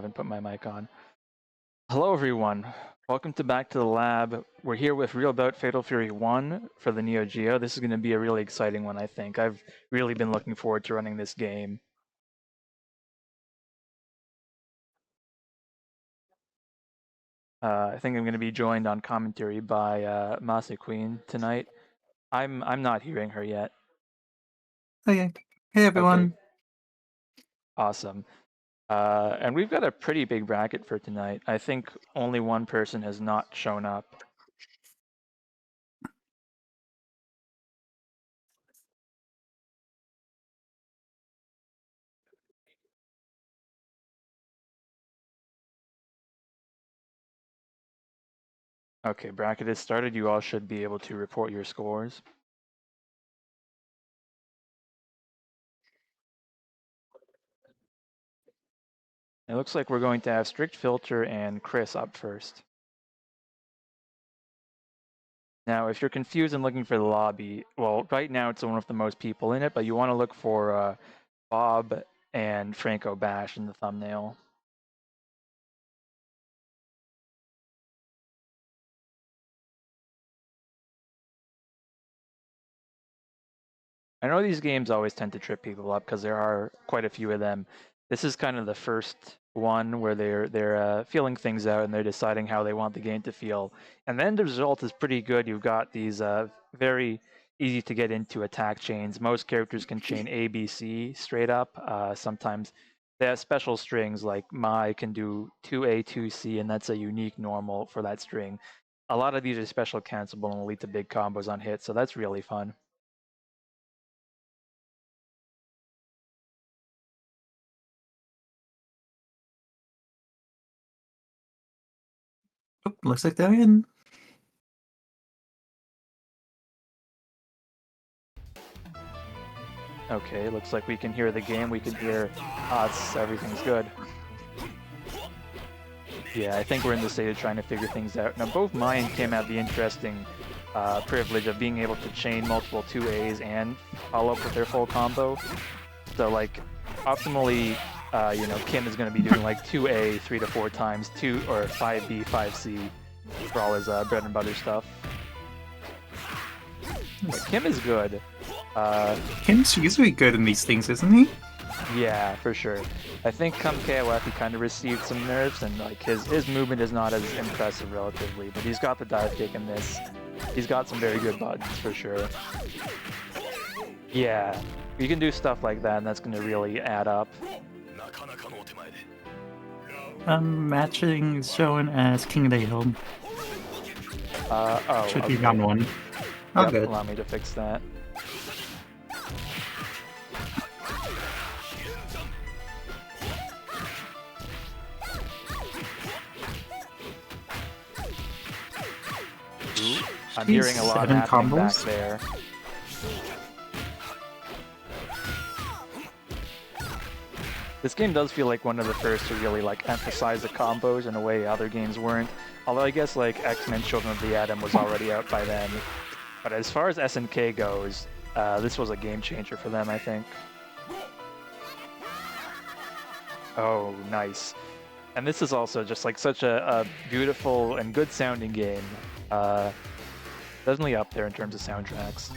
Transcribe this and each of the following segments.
and put my mic on. Hello, everyone. Welcome to Back to the Lab. We're here with Real Bout Fatal Fury 1 for the Neo Geo. This is going to be a really exciting one, I think. I've really been looking forward to running this game. I think I'm going to be joined on commentary by Masa Queen tonight. I'm not hearing her yet. Okay. Hey, everyone. Okay, awesome. And we've got a pretty big bracket for tonight. I think only one person has not shown up. Okay, bracket is started. You all should be able to report your scores. It looks like we're going to have Strict Filter and Chris up first. Now, if you're confused and looking for the lobby, well, right now it's one of the most people in it, but you want to look for Bob and Franco Bash in the thumbnail. I know these games always tend to trip people up because there are quite a few of them. This is kind of the first one where they're feeling things out and they're deciding how they want the game to feel. And then the result is pretty good. You've got these very easy to get into attack chains. Most characters can chain A, B, C straight up. Sometimes they have special strings like Mai can do 2A, 2C, and that's a unique normal for that string. A lot of these are special cancelable and will lead to big combos on hit, so that's really fun. Oh, looks like they're in. Okay, looks like we can hear the game. We can hear us. Everything's good. Yeah, I think we're in the state of trying to figure things out. Now, both Mai and Kim have the interesting privilege of being able to chain multiple 2As and follow up with their full combo. So, like, optimally, Kim is going to be doing like 2A 3 to 4 times, 2 or 5B, 5C for all his bread and butter stuff. But Kim is good. Kim's usually good in these things, isn't he? Yeah, for sure. I think come KOF he kind of received some nerfs and like his movement is not as impressive relatively, but he's got the dive kick in this. He's got some very good buttons for sure. Yeah, you can do stuff like that and that's going to really add up. Matching is shown as King of the Hill. Oh, Should okay. be round 1. Oh, Yep, good. allow me to fix that. Ooh, I'm hearing a lot 7 happening back combos. there. This game does feel like one of the first to really like emphasize the combos in a way other games weren't. Although I guess like X-Men Children of the Atom was already out by then. But as far as SNK goes, this was a game changer for them, I think. Oh, nice. And this is also just like such a beautiful and good sounding game. Definitely up there in terms of soundtracks.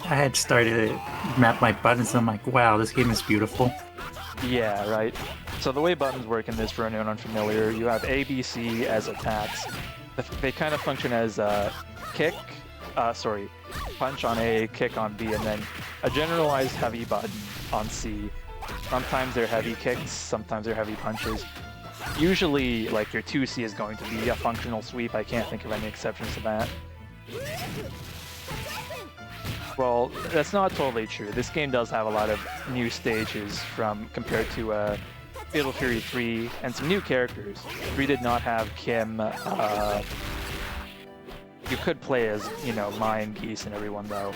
I had started to map my buttons and I'm like, wow, this game is beautiful. Yeah, right. So the way buttons work in this, for anyone unfamiliar, you have A, B, C as attacks. They kind of function as punch on A, kick on B, and then a generalized heavy button on C. Sometimes they're heavy kicks, sometimes they're heavy punches. Usually, like, your 2C is going to be a functional sweep. I can't think of any exceptions to that. Well, that's not totally true. This game does have a lot of new stages compared to Fatal Fury 3 and some new characters. 3 did not have Kim. You could play as, Mai and Geese and everyone though.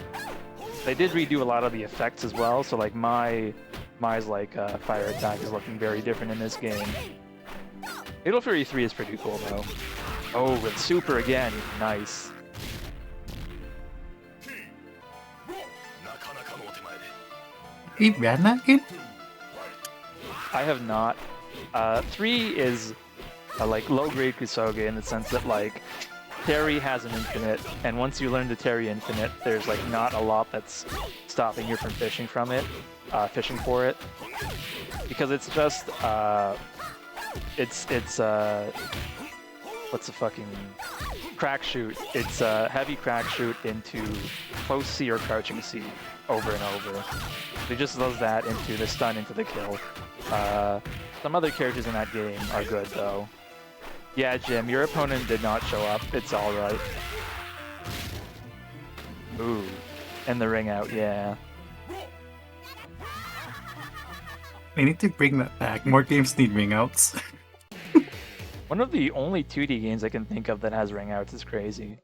They did redo a lot of the effects as well, so like Mai's like fire attack is looking very different in this game. Fatal Fury 3 is pretty cool though. Oh, with super again, nice. He ran that game? I have not. 3 is like low-grade Kusoge in the sense that like Terry has an infinite, and once you learn the Terry infinite, there's like not a lot that's stopping you from fishing from it, fishing for it, because it's just it's what's the fucking crack shoot? It's a heavy crack shoot into close C or crouching C over and over. He just does that into the stun into the kill. Some other characters in that game are good though. Yeah, Jim, your opponent did not show up. It's alright. Ooh. And the ring out, yeah. They need to bring that back. More games need ring outs. One of the only 2D games I can think of that has ring outs is crazy.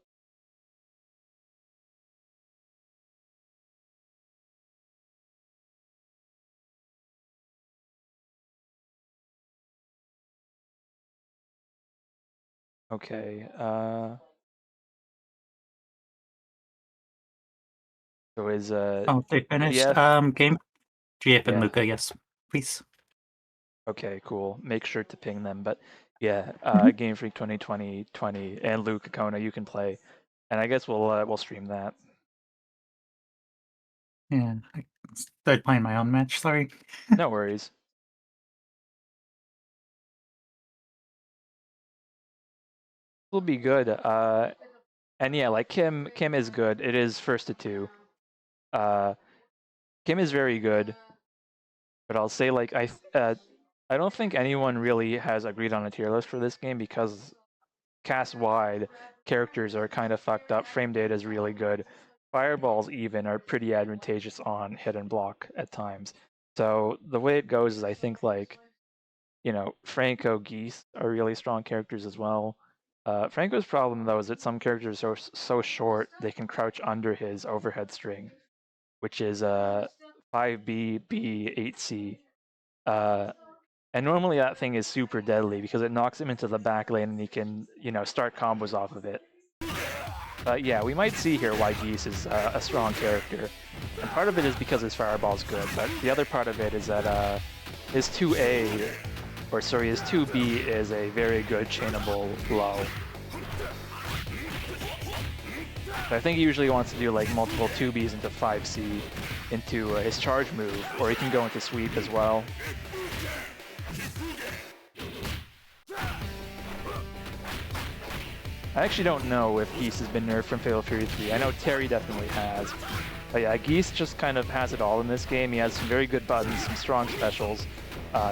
Okay, so is Oh, they finished. GF? Game GF and Yeah. Luca, yes. Please. Okay, cool. Make sure to ping them. But yeah, Mhm. Game Freak 2020 and Luke Kona, you can play, and I guess we'll stream that. Yeah, I started playing my own match, sorry. No worries. It'll be good. And yeah, like Kim is good. It is first to 2. Uh, Kim is very good, but I'll say like I don't think anyone really has agreed on a tier list for this game because cast wide characters are kind of fucked up. Frame data is really good. Fireballs even are pretty advantageous on hit and block at times. So the way it goes is I think like, you know, Franco, Geese are really strong characters as well. Franco's problem though is that some characters are so short they can crouch under his overhead string, which is 5B, B, 8C. Uh, and normally that thing is super deadly because it knocks him into the back lane and he can, you know, start combos off of it. But yeah, we might see here why Geese is a strong character. And part of it is because his fireball's good, but the other part of it is that his 2A, or sorry, his 2B is a very good chainable low. So I think he usually wants to do like multiple 2Bs into 5C into his charge move, or he can go into sweep as well. I actually don't know if Geese has been nerfed from Fatal Fury 3. I know Terry definitely has. But yeah, Geese just kind of has it all in this game. He has some very good buttons, some strong specials.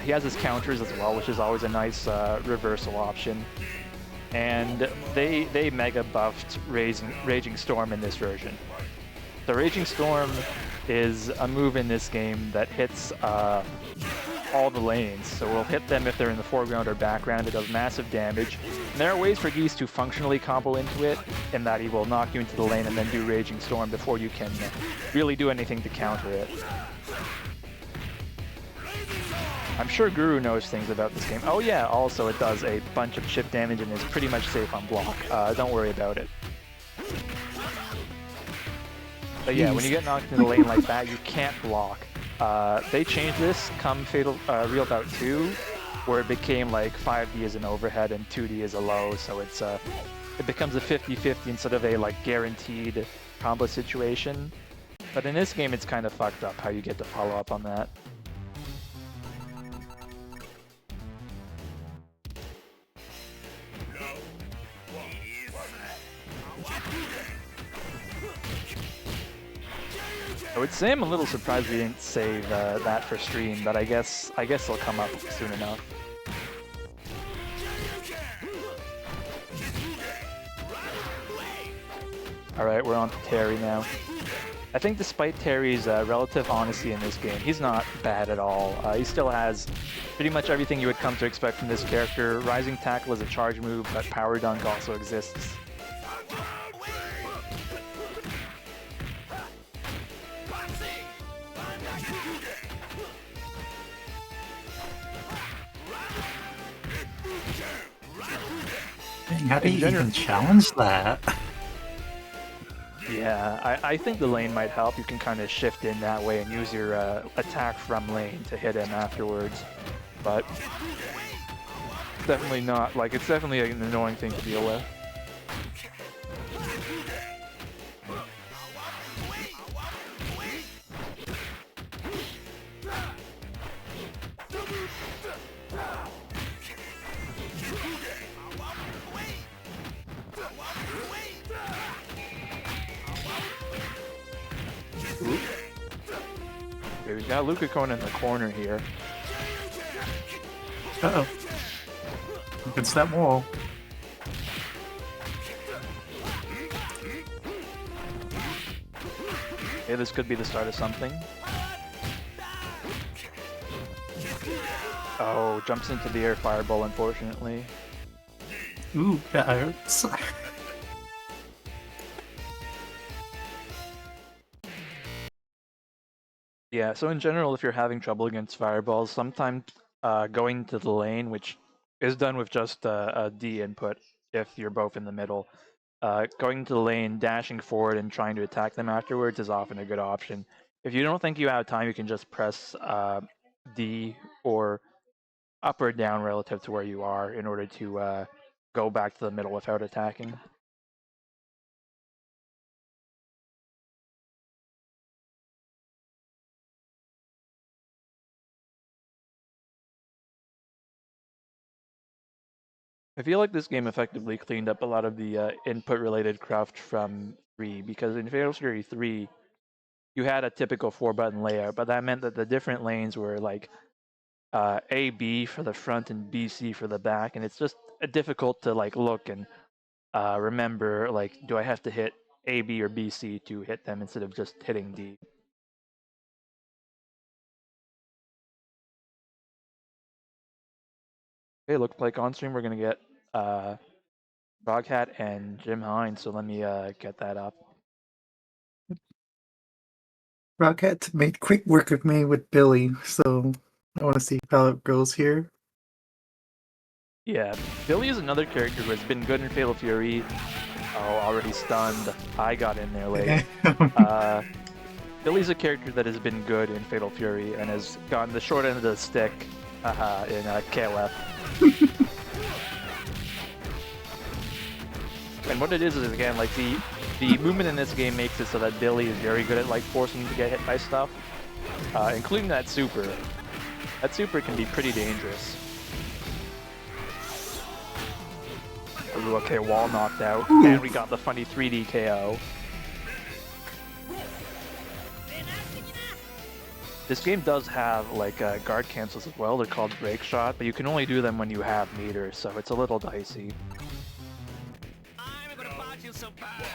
He has his counters as well, which is always a nice reversal option. And they mega buffed Raging Storm in this version. The Raging Storm is a move in this game that hits all the lanes, so we'll hit them if they're in the foreground or background. It does massive damage. And there are ways for Geese to functionally combo into it, in that he will knock you into the lane and then do Raging Storm before you can really do anything to counter it. I'm sure Guru knows things about this game. Oh yeah, also it does a bunch of chip damage and is pretty much safe on block. Don't worry about it. But yeah, when you get knocked into the lane like that, you can't block. They changed this come Real Bout 2, where it became like 5D is an overhead and 2D is a low, so it's it becomes a 50-50 instead of a like guaranteed combo situation. But in this game, it's kind of fucked up how you get to follow up on that. I would say I'm a little surprised we didn't save that for stream, but I guess it'll come up soon enough. Alright, we're on to Terry now. I think despite Terry's relative honesty in this game, he's not bad at all. He still has pretty much everything you would come to expect from this character. Rising Tackle is a charge move, but Power Dunk also exists. How do you even challenge that? Yeah, I think the lane might help. You can kind of shift in that way and use your attack from lane to hit him afterwards. but definitely not, like, it's definitely an annoying thing to deal with. Ooh. Okay, we've got Luca Kona in the corner here. Uh-oh. Against that wall. Okay, this could be the start of something. Oh, jumps into the air fireball, unfortunately. Ooh, that hurts. Yeah, so in general, if you're having trouble against fireballs, sometimes going to the lane, which is done with just a D input if you're both in the middle, going to the lane, dashing forward, and trying to attack them afterwards is often a good option. If you don't think you have time, you can just press D or up or down relative to where you are in order to go back to the middle without attacking. I feel like this game effectively cleaned up a lot of the input-related craft from 3, because in Fatal Fury 3, you had a typical 4-button layout, but that meant that the different lanes were like A, B for the front and B, C for the back, and it's just difficult to like look and remember, like, do I have to hit A, B, or B, C to hit them instead of just hitting D? Okay, looks like on stream we're gonna get Froghat and Jim Hines, so let me get that up. Rocket made quick work of me with Billy, so I want to see how it goes here. Yeah, Billy is another character who has been good in Fatal Fury. Oh, already stunned. I got in there late. Billy's a character that has been good in Fatal Fury and has gotten the short end of the stick in KLF. And what it is again, like the movement in this game makes it so that Billy is very good at like forcing you to get hit by stuff, including that super. That super can be pretty dangerous. Ooh, okay, wall knocked out, Ooh. and we got the funny 3D KO. This game does have like guard cancels as well. They're called break shot, but you can only do them when you have meters, so it's a little dicey. I'm gonna bot you so bad.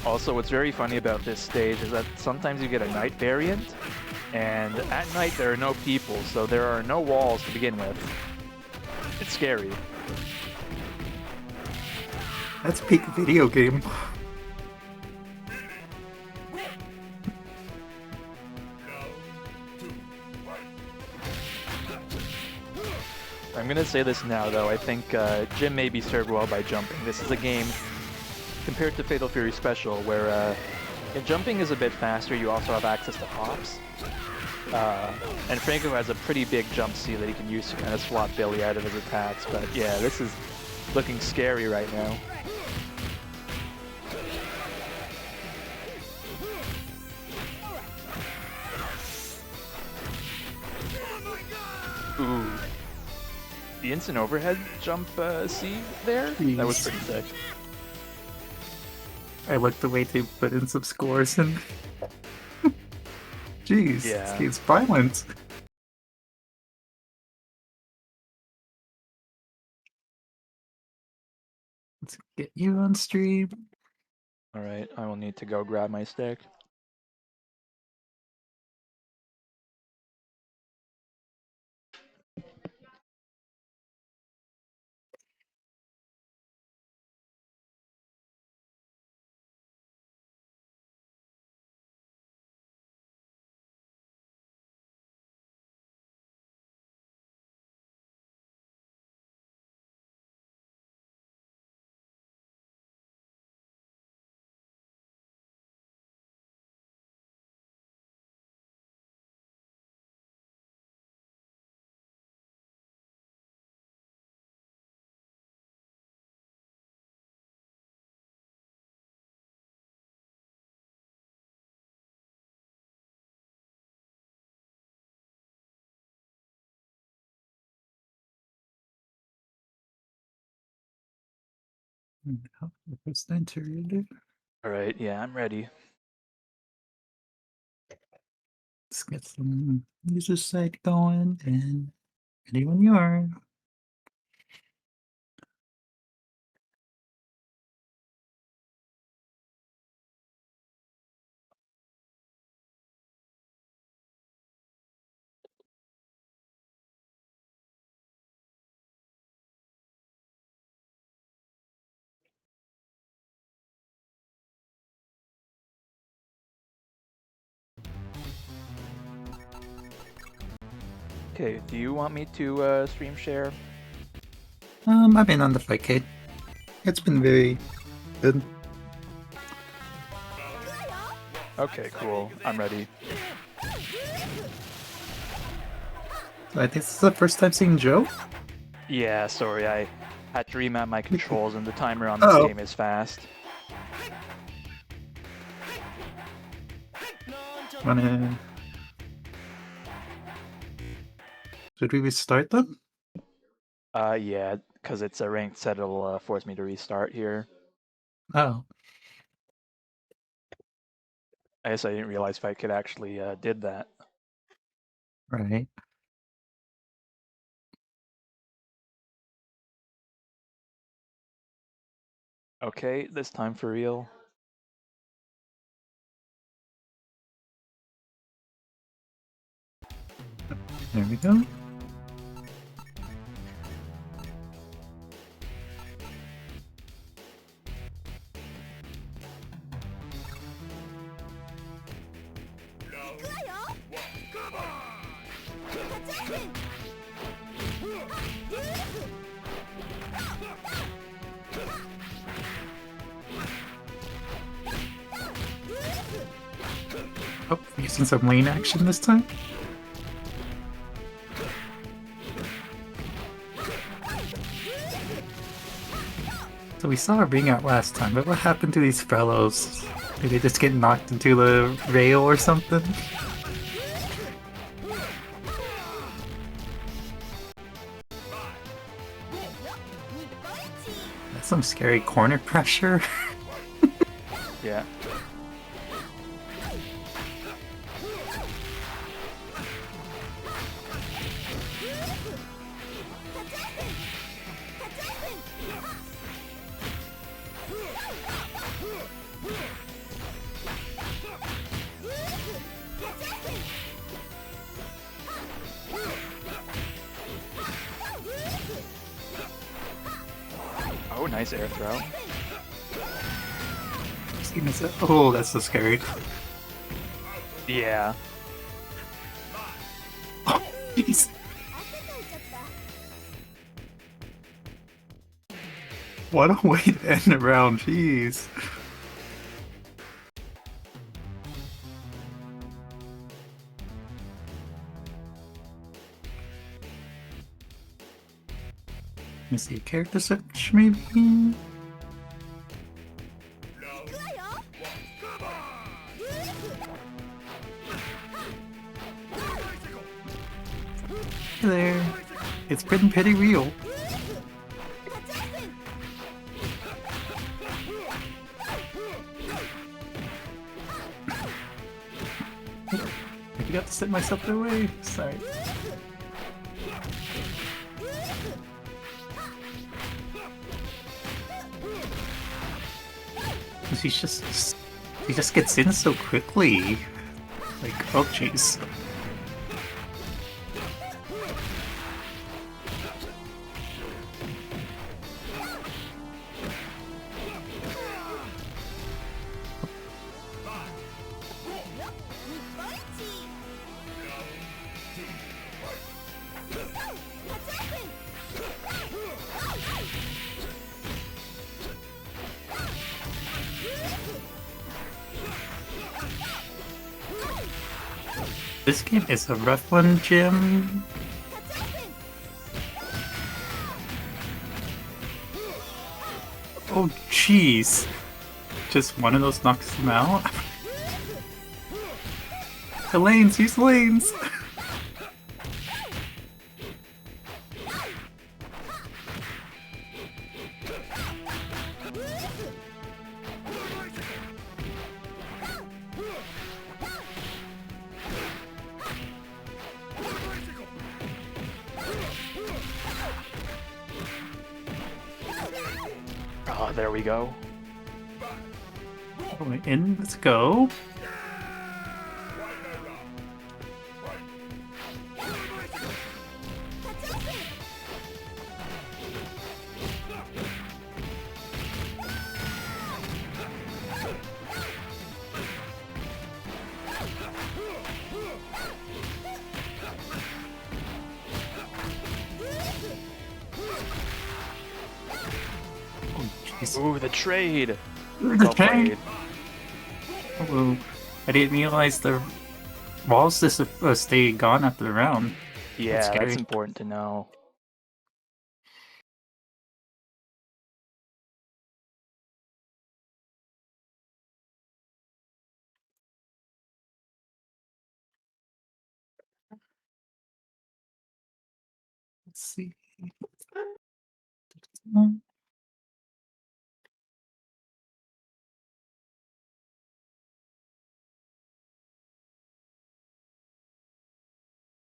Also, what's very funny about this stage is that sometimes you get a night variant, and at night there are no people, so there are no walls to begin with. It's scary. That's peak video game. I'm gonna say this now, though. I think Jim may be served well by jumping. This is a game, compared to Fatal Fury Special, where if jumping is a bit faster, you also have access to hops. And Franco has a pretty big jump C that he can use to kind of swap Billy out of his attacks. But yeah, this is looking scary right now. Ooh. The instant overhead jump C there? Jeez. That was pretty sick. I looked the way to put in some scores and jeez, Yeah. this game's violent. Let's get you on stream. Alright, I will need to go grab my stick. Who's entered? Alright, yeah, I'm ready. Let's get some user site going and ready when you are. Okay, do you want me to stream share? I've been on the Fightcade. It's been very good. Okay, cool. I'm ready. So I think this is the first time seeing Joe. Yeah, sorry, I had to remap my controls and the timer on this Oh. game is fast. Wanna... Should we restart them? Yeah, because it's a ranked set, it'll force me to restart here. Oh. I guess I didn't realize FightKit actually did that. Right. Okay, this time for real. There we go. Oh, using some lane action this time. So we saw a ring out last time, but what happened to these fellows? Did they just get knocked into the rail or something? That's some scary corner pressure. Yeah. Oh, nice air throw. Oh, that's so scary. Yeah. Oh, jeez. What a way to end a round, jeez. Let me see, character search maybe? Hey there, it's pretty real. I forgot to set myself away. Sorry. He just gets in so quickly. Like, oh jeez. This game is a rough one, Jim. Oh, jeez. Just one of those knocks him out. The lanes, use lanes. There we go. Going in, let's go. Oh, jeez. Ooh, the trade. The Well trade. played. Oh, I didn't realize the walls just stay gone after the round. Yeah, that's scary. important to know. Let's see.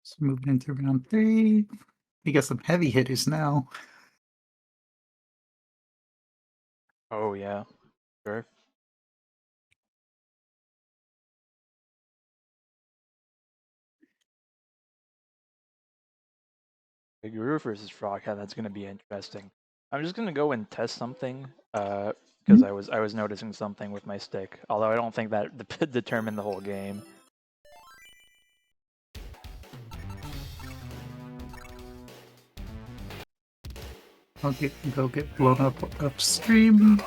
So moving into round 3. We got some heavy hitters now. Oh yeah, sure. Guru versus Froghat, that's gonna be interesting. I'm just gonna go and test something, because I was noticing something with my stick. Although I don't think that determined the whole game. I'll go get blown up upstream.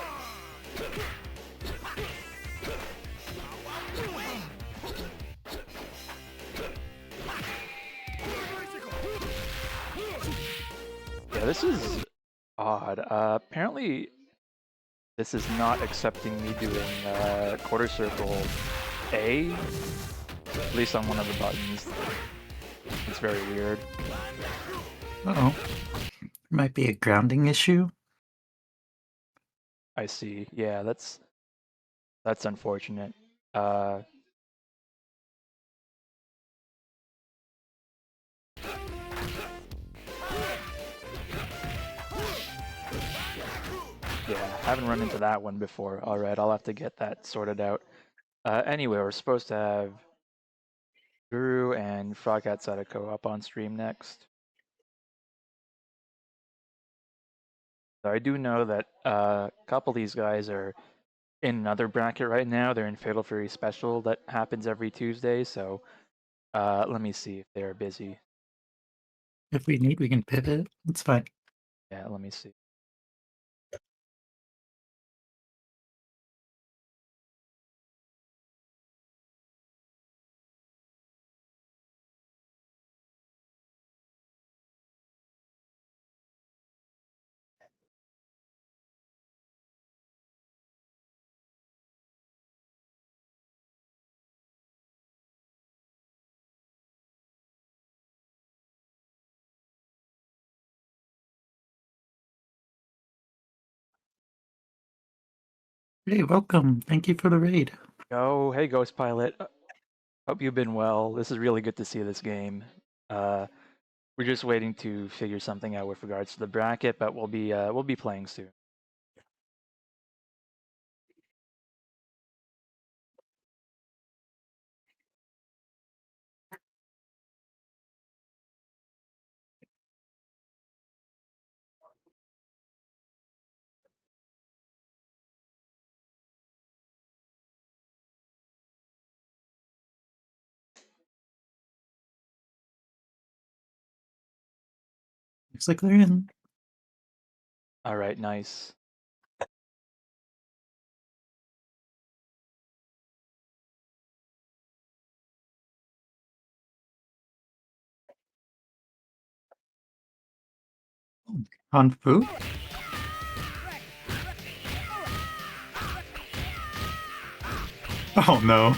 Yeah, this is odd. Apparently, this is not accepting me doing quarter circle A, at least on one of the buttons. It's very weird. Uh-oh. Might be a grounding issue. I see. Yeah, that's unfortunate. Yeah, haven't run into that one before. All right, I'll have to get that sorted out. Anyway, we're supposed to have Guru and Froghat Sadako up on stream next. So I do know that a couple of these guys are in another bracket right now. They're in Fatal Fury Special that happens every Tuesday. So let me see if they're busy. If we need, we can pivot. It's fine. Yeah, let me see. Hey, welcome. Thank you for the raid. Oh, hey, Ghost Pilot. Hope you've been well. This is really good to see this game. We're just waiting to figure something out with regards to the bracket, but we'll be playing soon. Looks like they're in. All right, nice. Hanfu? Oh no.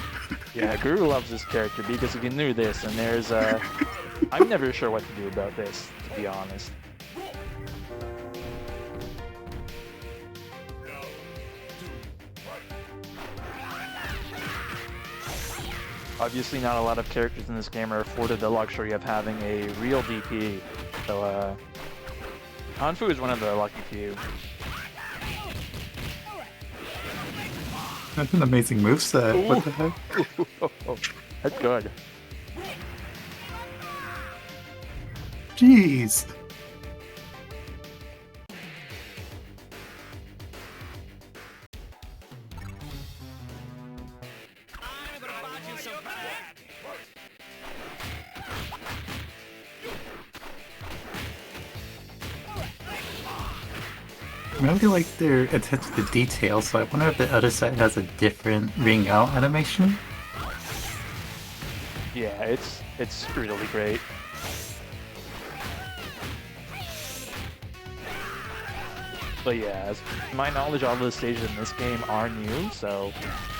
Yeah, Guru loves this character because he can do this, and there's I'm never sure what to do about this, to be honest. Obviously, not a lot of characters in this game are afforded the luxury of having a real DP, so Hanfu is one of the lucky few. That's an amazing moveset. What the heck? That's good. Jeez. I really like their attention to detail, so I wonder if the other side has a different ring out animation. Yeah, it's really great. But yeah, as to my knowledge, all of the stages in this game are new, so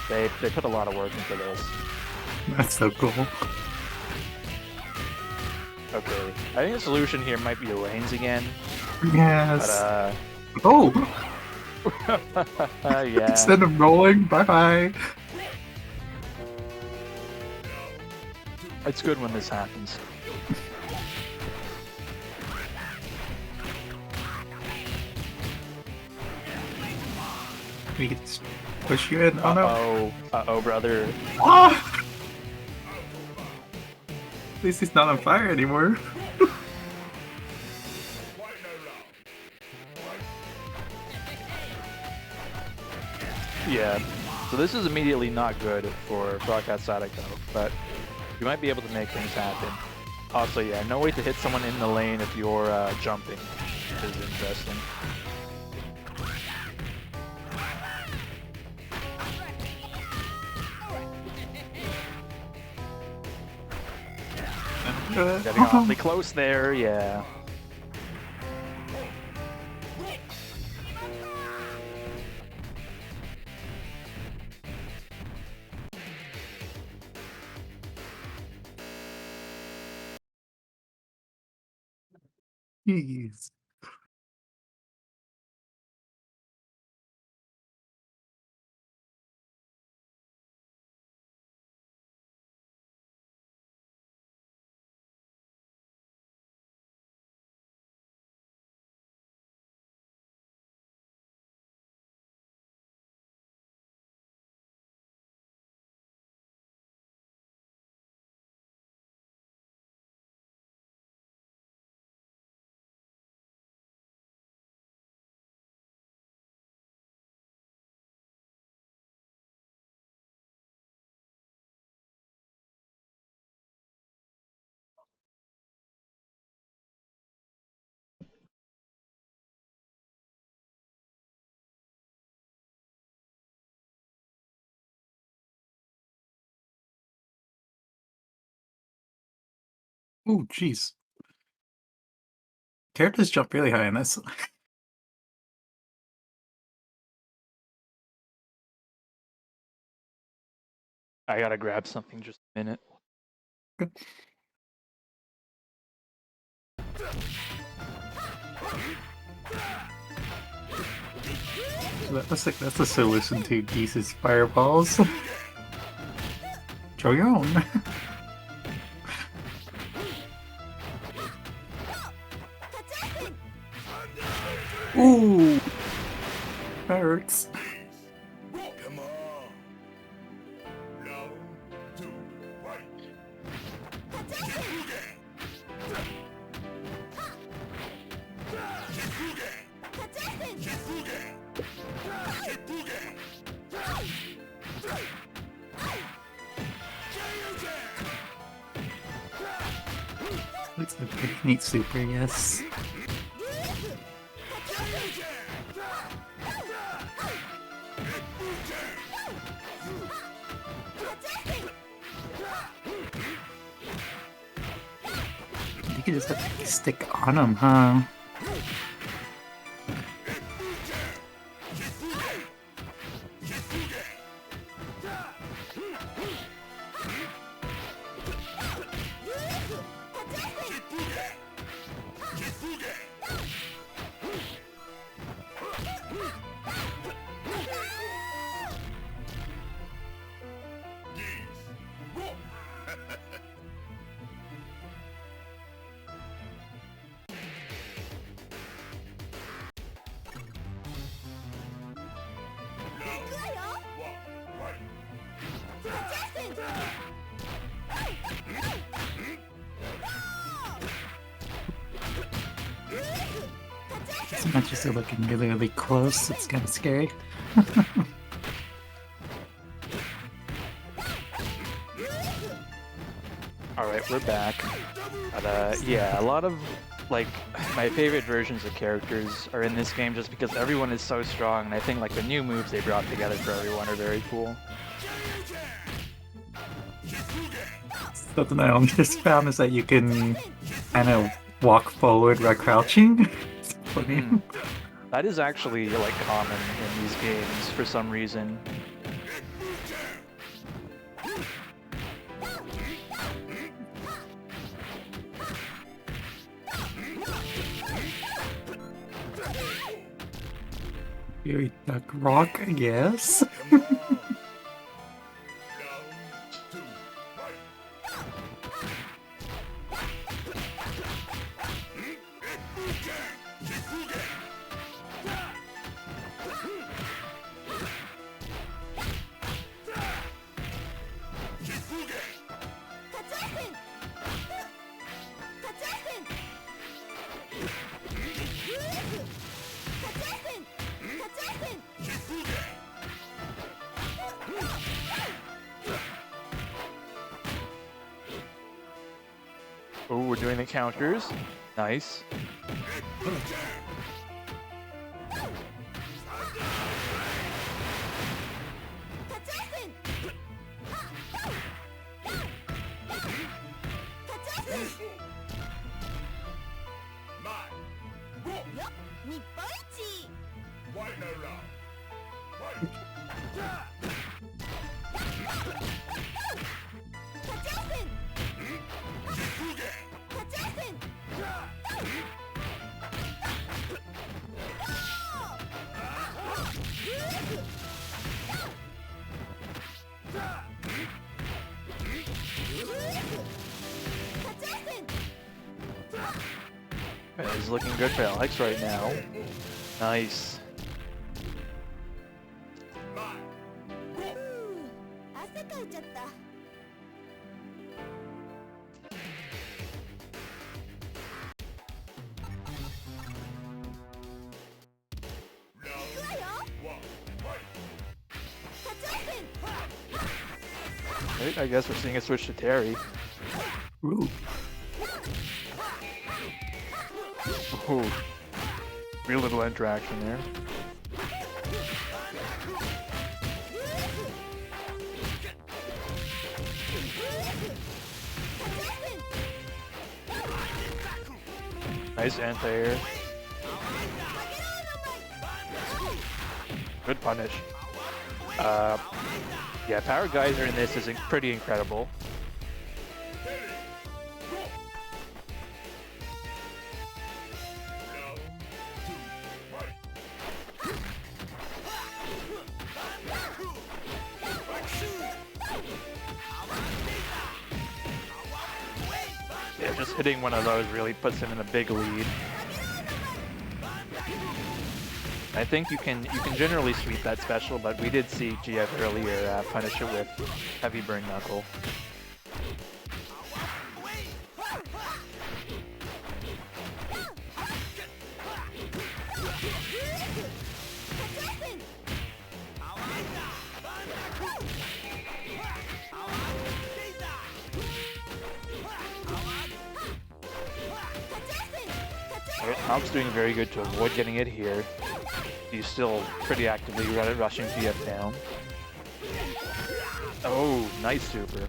they put a lot of work into this. That's so cool. Okay, I think the solution here might be the lanes again. Yes. But Oh! yeah. Instead of rolling, bye-bye. It's good when this happens. We can just push you in. Oh no. Uh-oh, brother. Ah! At least he's not on fire anymore. Yeah, so this is immediately not good for Broadcast Sadako, but you might be able to make things happen. Also, yeah, no way to hit someone in the lane if you're jumping, which is interesting. Getting awfully close there, yeah. Jeez. Oh, jeez. Characters jump really high in this. I gotta grab something just a minute. That's like that's the solution to Geese's fireballs. Throw your own. Ooh, that hurts. Come on. Round two, fight. It's a pretty neat super, yes. You can just have to stick on him, huh? As much as they're looking really, really close, it's kind of scary. Alright, we're back. But yeah, a lot of like my favorite versions of characters are in this game just because everyone is so strong, and I think like the new moves they brought together for everyone are very cool. Something I just found is that you can kind of walk forward while crouching. It's funny. That is actually like common in these games for some reason. Very duck rock, yes. Oh, we're doing the counters. Nice. It's looking good for Alex right now. Nice. Right, I guess we're seeing a switch to Terry. Ooh. Ooh. Real little interaction there. Nice anti-air. Good punish. Yeah, Power Geyser in this is pretty incredible. Yeah, just hitting one of those really puts him in a big lead. I think you can generally sweep that special, but we did see GF earlier punish it with heavy burn knuckle. Hawk's doing very good to avoid getting it here. He's still pretty actively rushing GF down. Oh, nice super.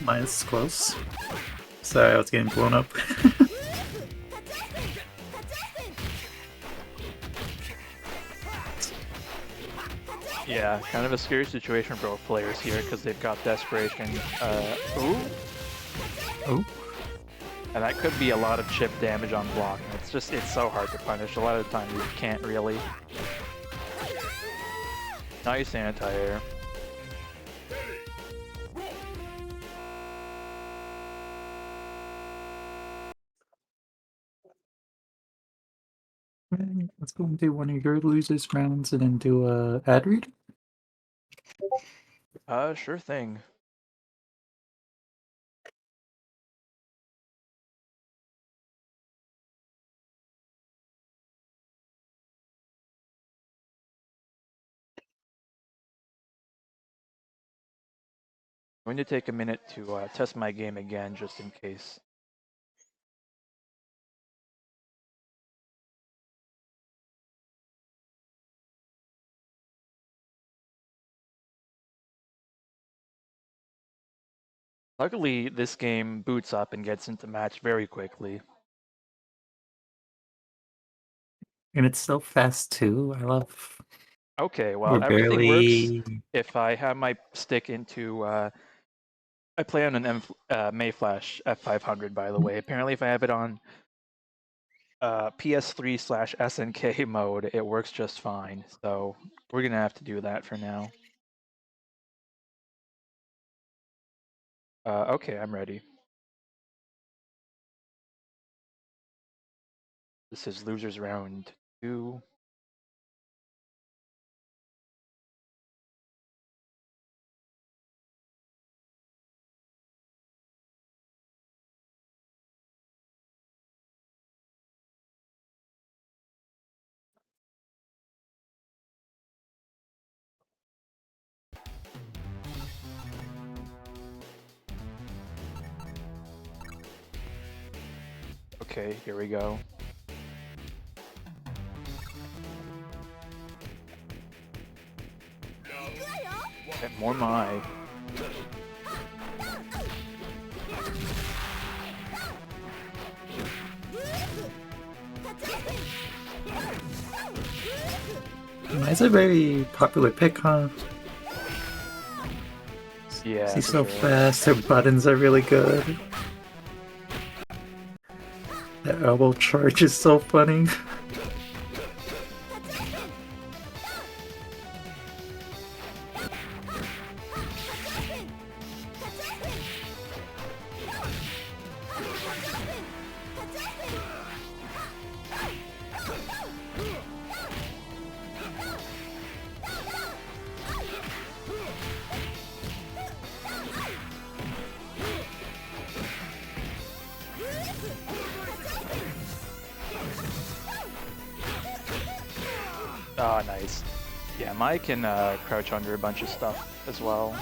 Mine's close. Sorry, I was getting blown up. Yeah, kind of a scary situation for both players here because they've got desperation. Ooh, Oh, and that could be a lot of chip damage on block. And it's so hard to punish. A lot of the time you can't really. Nice anti-air. let's go and do one of your losers rounds and then do a ad read. Sure thing. I'm going to take a minute to test my game again, just in case. Luckily, this game boots up and gets into match very quickly. And it's so fast too. I love. Okay, well, We're everything works barely. if I have my stick into. I play on an Mayflash F500, by the way. Apparently, if I have it on PS3/SNK mode, it works just fine. So we're gonna have to do that for now. Okay, I'm ready. This is losers round 2. Okay, here we go. And more my. It's a very popular pick, huh? Yeah, She's for so sure. fast. Her buttons are really good. That elbow charge is so funny. Ah, nice. Yeah, Mai can crouch under a bunch of stuff as well.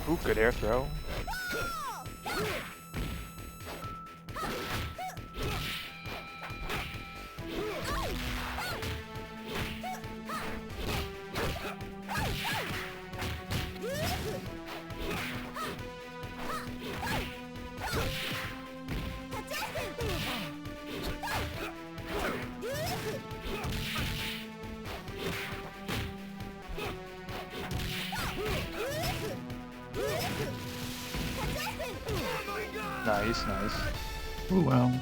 Ooh, good air throw. Nice, nice. Oh wow.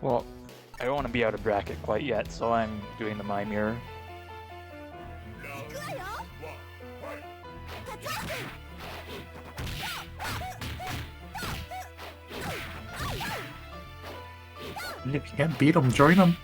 Well, I don't want to be out of bracket quite yet, so I'm doing the Mai mirror. If you can't beat them, join them.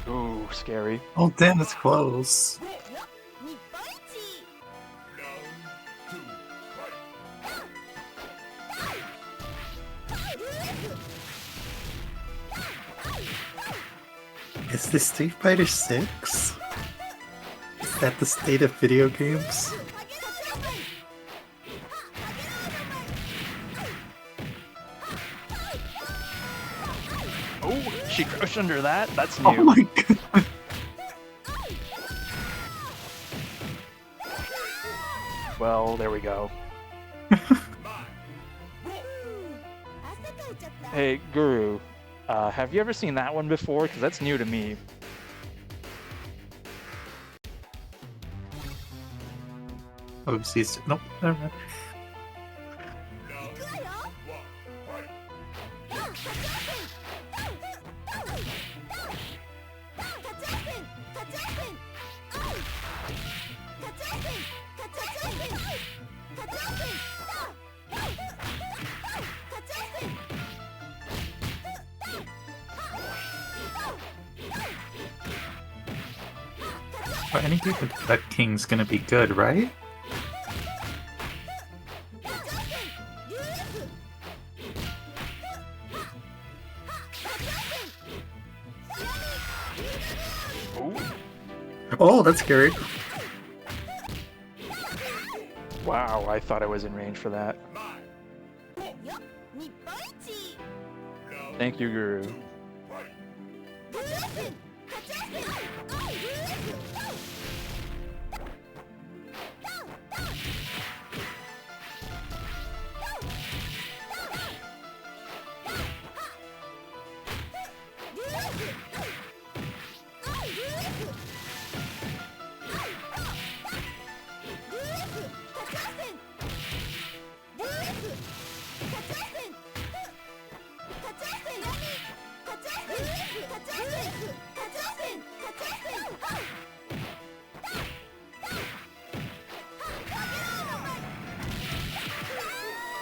Ooh, scary. Oh damn, it's close. Is this Street Fighter 6? Is that the state of video games? Oh, she crushed under that? That's new. Oh my god. Well, there we go. Hey, Guru, have you ever seen that one before? Because that's new to me. Overseas. Nope, never mind. For any group that King's gonna be good, right? Oh, that's scary. Wow, I thought I was in range for that. Thank you, Guru.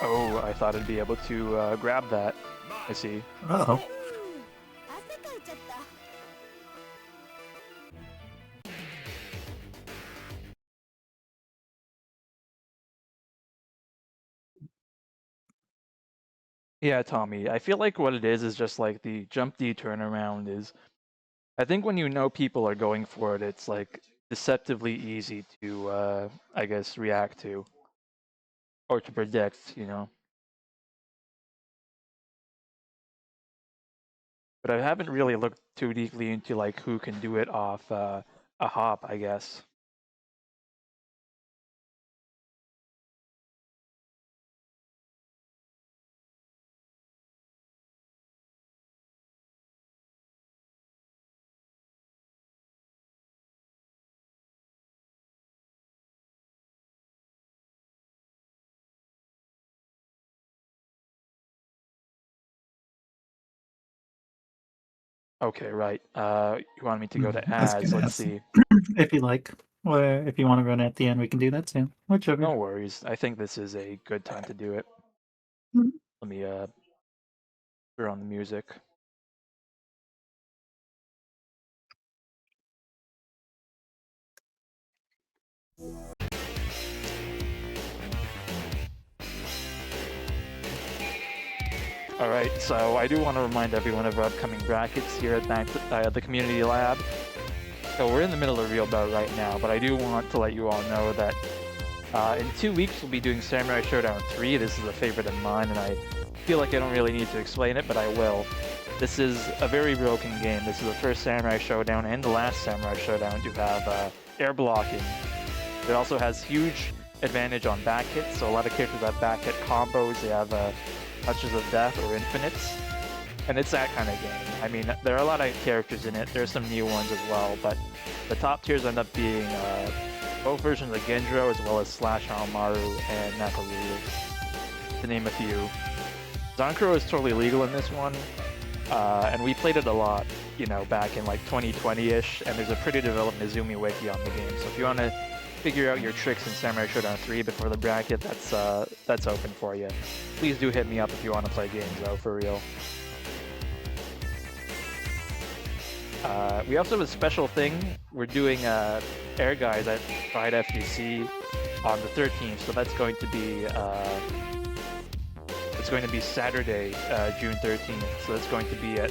Oh, I thought I'd be able to grab that. I see. Uh-oh. Yeah, Tommy, I feel like what it is just like the jump D turnaround is. I think when you know people are going for it, it's like deceptively easy to, I guess, react to or to predict, you know. But I haven't really looked too deeply into like who can do it off a hop, I guess. Okay, right. You want me to go to I was ads? gonna Let's ask. see. If you like. Or if you want to run at the end, we can do that too. Whichever. No worries. I think this is a good time to do it. Mhm. Let me turn on the music. All right, so I do want to remind everyone of our upcoming brackets here at the Community Lab. So we're in the middle of Real Bout right now, but I do want to let you all know that in 2 weeks we'll be doing Samurai Showdown 3. This is a favorite of mine, and I feel like I don't really need to explain it, but I will. This is a very broken game. This is the first Samurai Showdown and the last Samurai Showdown to have air blocking. It also has huge advantage on back hits, so a lot of characters have back hit combos. They have touches of death or infinites. and it's that kind of game. I mean, there are a lot of characters in it. There's some new ones as well, but the top tiers end up being both versions of Gendro as well as Slash Almaru and Nakaruru, to name a few. Zankuro is totally legal in this one, and we played it a lot, you know, back in like 2020-ish, and there's a pretty developed Mizumi wiki on the game, so if you want to figure out your tricks in Samurai Showdown 3 before the bracket, that's open for you. Please do hit me up if you want to play games, though, for real. We also have a special thing. We're doing Air Guys at Pride FGC on the 13th, so that's going to be Saturday, June 13th. So that's going to be at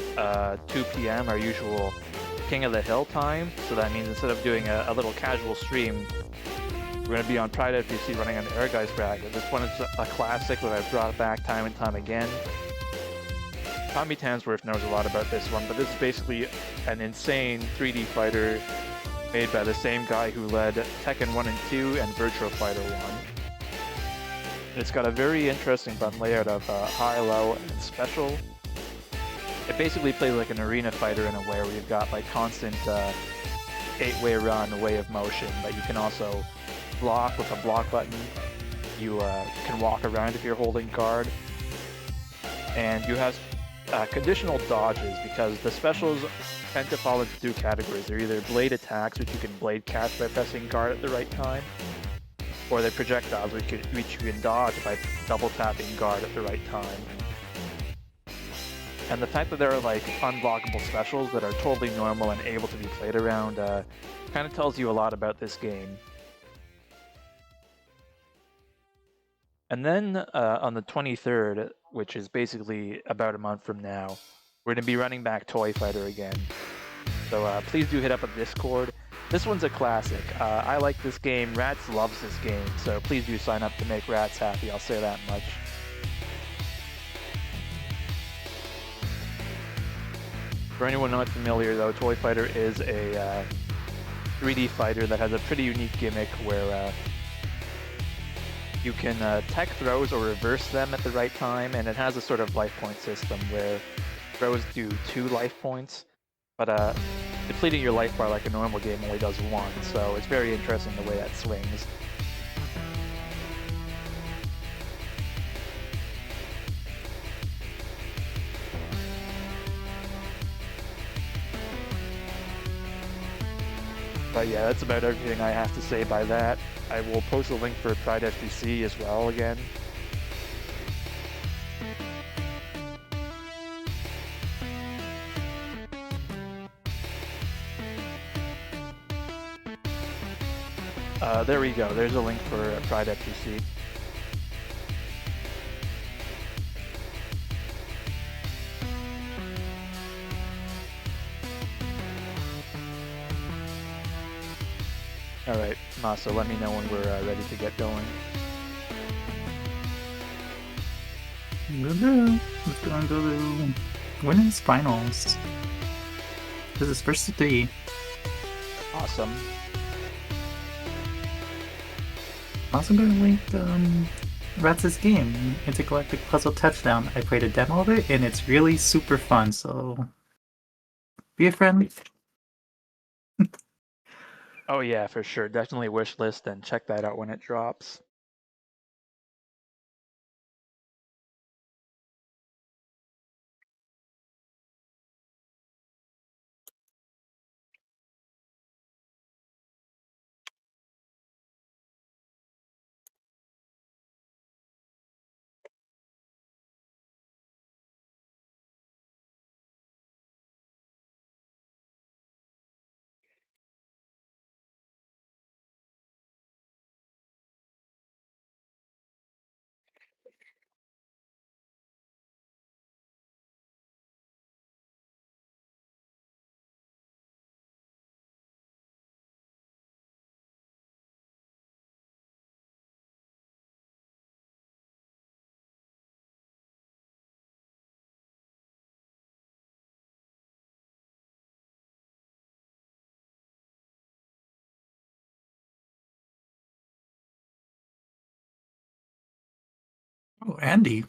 2 p.m. our usual King of the Hill time. So that means instead of doing a little casual stream, we're going to be on Pride FGC running an Air Guys bracket. This one is a classic that I've brought back time and time again. Tommy Tansworth knows a lot about this one, but this is basically an insane 3D fighter made by the same guy who led Tekken 1 and 2 and Virtua Fighter 1. It's got a very interesting button layout of high, low, and special. It basically plays like an arena fighter in a way where you've got like constant 8-way run, way of motion, but you can also block with a block button. You can walk around if you're holding guard. And you have conditional dodges because the specials tend to fall into two categories. They're either blade attacks, which you can blade catch by pressing guard at the right time, or they're projectiles, which you can dodge by double tapping guard at the right time. And the fact that there are like unblockable specials that are totally normal and able to be played around kind of tells you a lot about this game. And then on the 23rd, which is basically about a month from now, we're going to be running back Toy Fighter again. So please do hit up a Discord. This one's a classic. I like this game. Rats loves this game, so please do sign up to make Rats happy. I'll say that much. For anyone not familiar, though, Toy Fighter is a 3D fighter that has a pretty unique gimmick where you can tech throws or reverse them at the right time, and it has a sort of life point system where throws do 2 life points, but depleting your life bar like a normal game only does 1, so it's very interesting the way that swings. But yeah, that's about everything I have to say by that. I will post a link for Pride FGC as well again. There we go. There's a link for Pride FGC. Alright, Masa, let me know when we're ready to get going. Let's go and go to Women's Finals. This is first to 3. Awesome. I'm also going to link Rats' game, Intergalactic Puzzle Touchdown. I played a demo of it, and it's really super fun, so be a friend. Oh yeah, for sure. Definitely wishlist and check that out when it drops. Oh, Andy.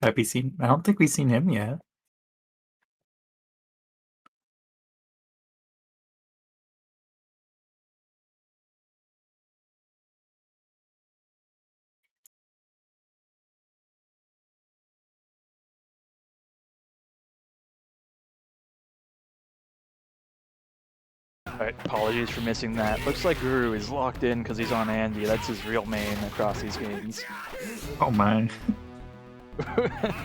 Have you seen? I don't think we've seen him yet. Alright, apologies for missing that. Looks like Guru is locked in because he's on Andy. That's his real main across these games. Oh my.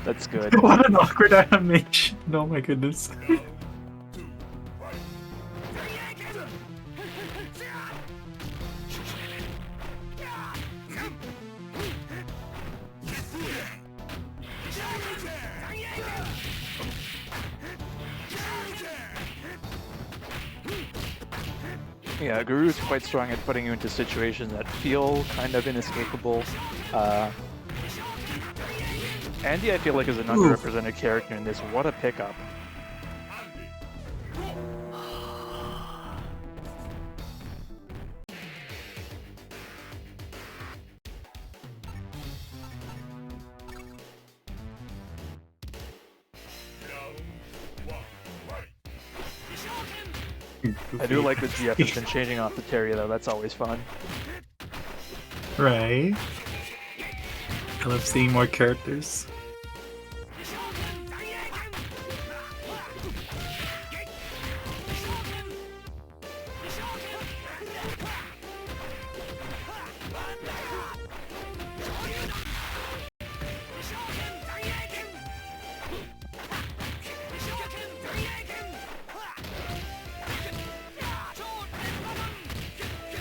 That's good. What an awkward animation. Oh my goodness. Yeah, Guru's quite strong at putting you into situations that feel kind of inescapable. Andy, I feel like, is an underrepresented character in this. What a pickup. I do like the GF has been changing off the Terry though, that's always fun. Right. I love seeing more characters.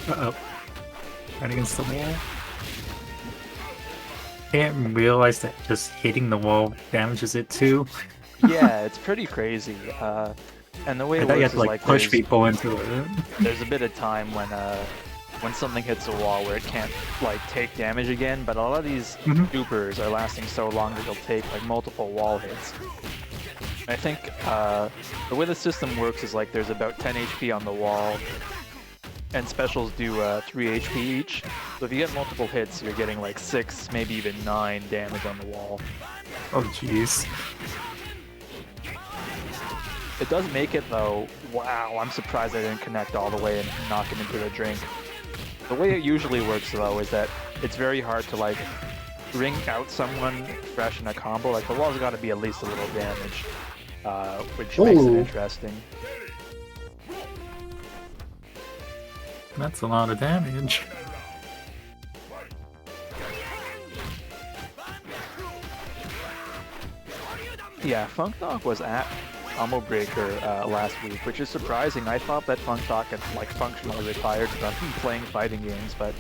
Uh-oh. Right against the wall. Can't realize that just hitting the wall damages it too. Yeah, it's pretty crazy. And the way I it thought you works had to is like push there's, people into it. there's a bit of time when something hits a wall where it can't like take damage again, but a lot of these dupers are lasting so long that they'll take like multiple wall hits. I think the way the system works is like there's about 10 HP on the wall, and specials do 3 HP each. So if you get multiple hits, you're getting like 6, maybe even 9 damage on the wall. Oh jeez. It does make it though. Wow, I'm surprised I didn't connect all the way and knock him into the drink. The way it usually works though is that it's very hard to like ring out someone fresh in a combo. Like the wall's got to be at least a little damage, which makes it interesting. That's a lot of damage. Yeah, Funk Knock was at Combo Breaker last week, which is surprising. I thought that Funk Knock had like functionally retired from playing fighting games, but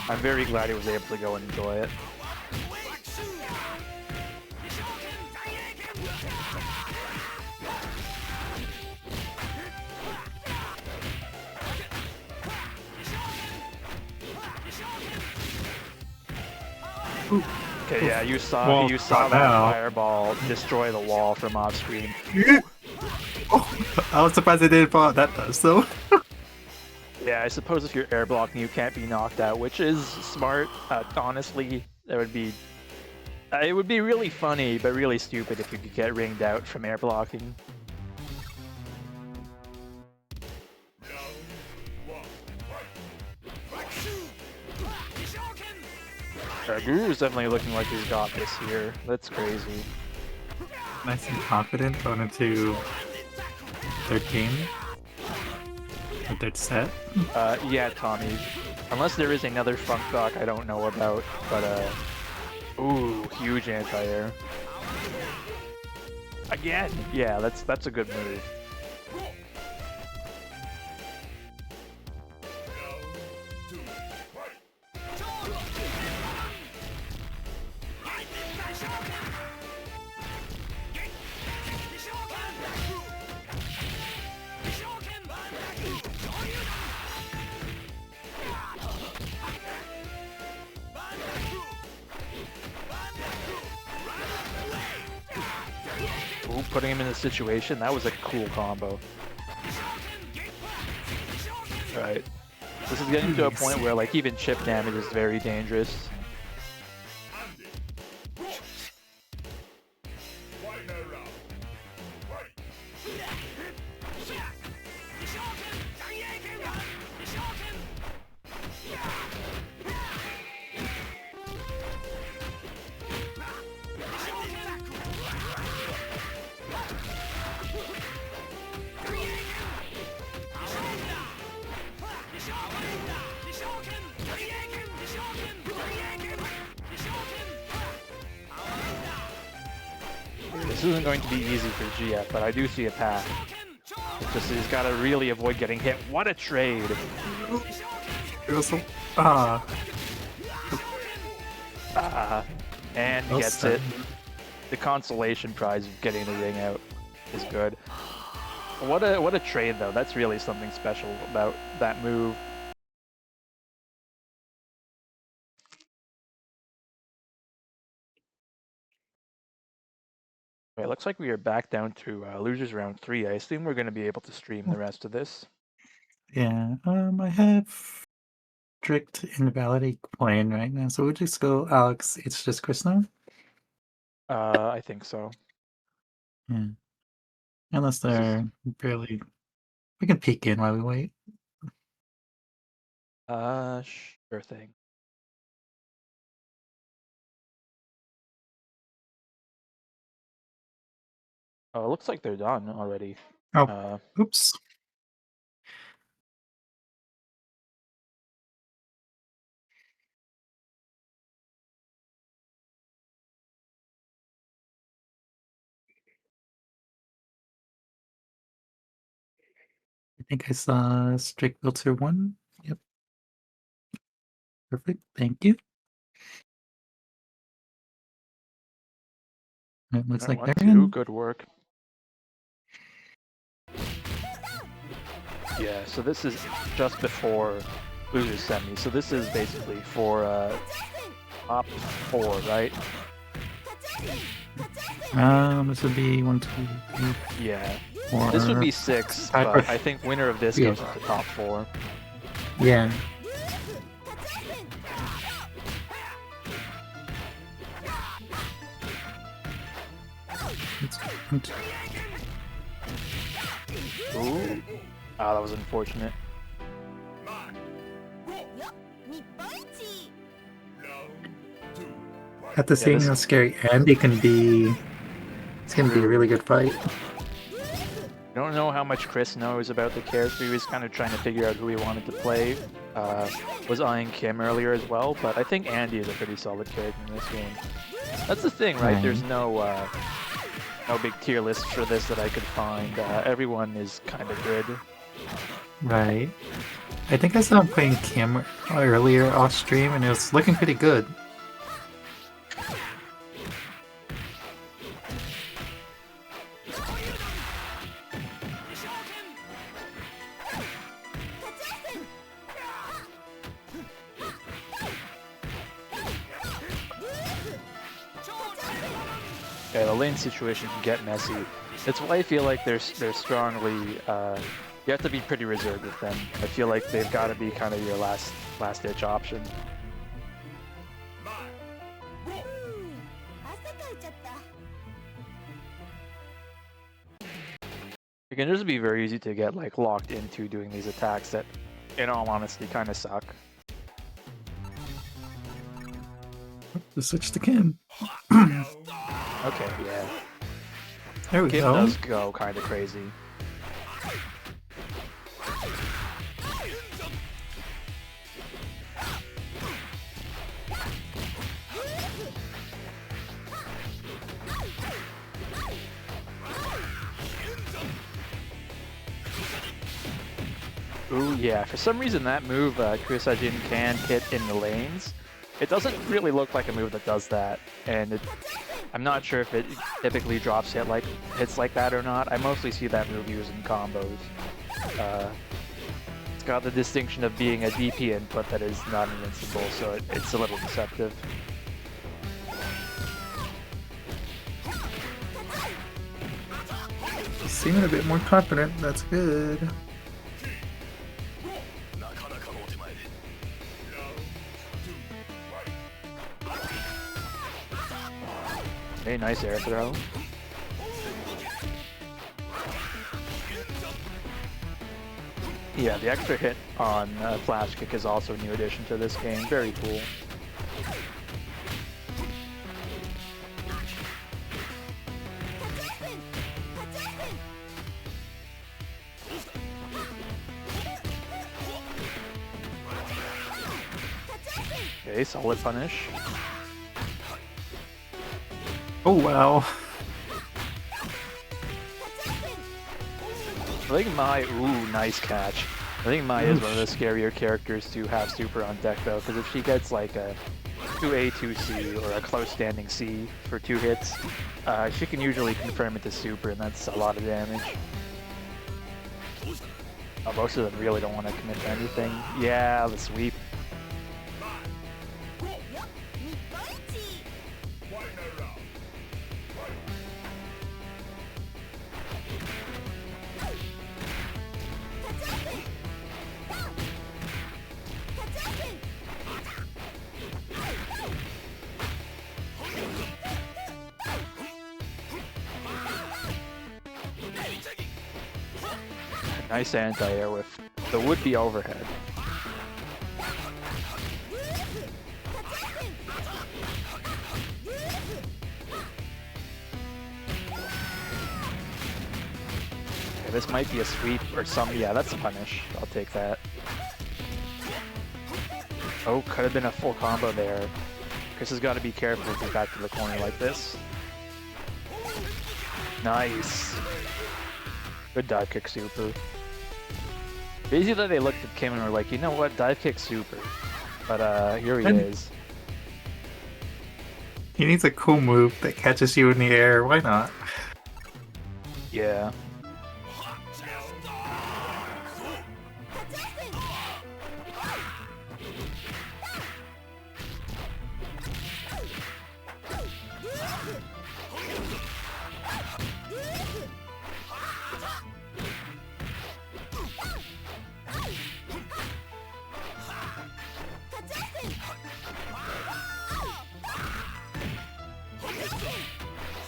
I'm very glad he was able to go and enjoy it. Ooh. Okay, yeah, you saw Well, that now. fireball destroy the wall from off screen. Oh, I was surprised it didn't fall out that does though. Yeah, I suppose if you're air blocking, you can't be knocked out, which is smart. Honestly, it would be really funny, but really stupid if you could get ringed out from air blocking. Guru's definitely looking like he's got this here. That's crazy. Nice and confident going into third game. Or third set. Yeah, Tommy. Unless there is another Funk Knock I don't know about, but ooh, huge anti-air. Again! Yeah, that's a good move. Ooh, putting him in a situation, that was a cool combo. Right. This is getting to a point where like even chip damage is very dangerous. This isn't going to be easy for GF, but I do see a path. It's just he's got to really avoid getting hit. What a trade! It was ah. And Well gets said. it. The consolation prize of getting the ring out is good. What a trade though. That's really something special about that move. It looks like we are back down to losers round 3. I assume we're going to be able to stream the rest of this. Yeah. I have strict invalidate playing right now, so we'll just go Alex. It's just Chris now. I think so. Yeah. Unless This is- they're barely. We can peek in while we wait. Sure thing. Oh, it looks like they're done already. Oh, oops. I think I saw strict filter 1. Yep. Perfect. Thank you. It looks like they're 1-2, in. good work. Yeah, so this is just before losers semi. So this is basically for top 4, right? This would be 1, 2, 3, Yeah. 4. This would be 6, but I think winner of this goes into top 4. Yeah. It's 1, 2. Ooh. Ah, that was unfortunate. At the same this- how scary Andy can be, it's gonna be a really good fight. I don't know how much Chris knows about the character. He was kind of trying to figure out who he wanted to play. Was eyeing Kim earlier as well, but I think Andy is a pretty solid character in this game. That's the thing, right? Right. There's no big tier list for this that I could find. Everyone is kind of good. Right. I think I saw him playing Kim earlier off stream, and it was looking pretty good. Yeah, the lane situation can get messy. That's why I feel like they're strongly. You have to be pretty reserved with them. I feel like they've got to be kind of your last ditch option. It can just be very easy to get like locked into doing these attacks that, in all honesty, kind of suck. Just switch to Kim. Okay, yeah. There we Kim go. does go kind of crazy. Ooh, yeah. For some reason, that move, Kurisajin can hit in the lanes. It doesn't really look like a move that does that, and I'm not sure if it typically drops hits like that or not. I mostly see that move used in combos. It's got the distinction of being a DP input that is not invincible, so it's a little deceptive. Seeming a bit more confident. That's good. Very nice air throw. Yeah, the extra hit on Flash Kick is also a new addition to this game. Very cool. Okay, solid punish. Oh wow. I think Mai, ooh, nice catch. I think Mai is one of the scarier characters to have super on deck though, because if she gets like a 2A, 2C, or a close standing C for 2 hits, she can usually confirm it to super, and that's a lot of damage. Most of them really don't want to commit to anything. Yeah, the sweep. Nice anti-air with the would-be overhead. Okay, this might be a sweep or some. Yeah, that's a punish. I'll take that. Oh, could have been a full combo there. Chris has got to be careful if he's back to the corner like this. Nice. Good dive kick super. Crazy that they looked at Kim and were like, you know what, dive kick super. But here he is. He needs a cool move that catches you in the air. Why not? Yeah.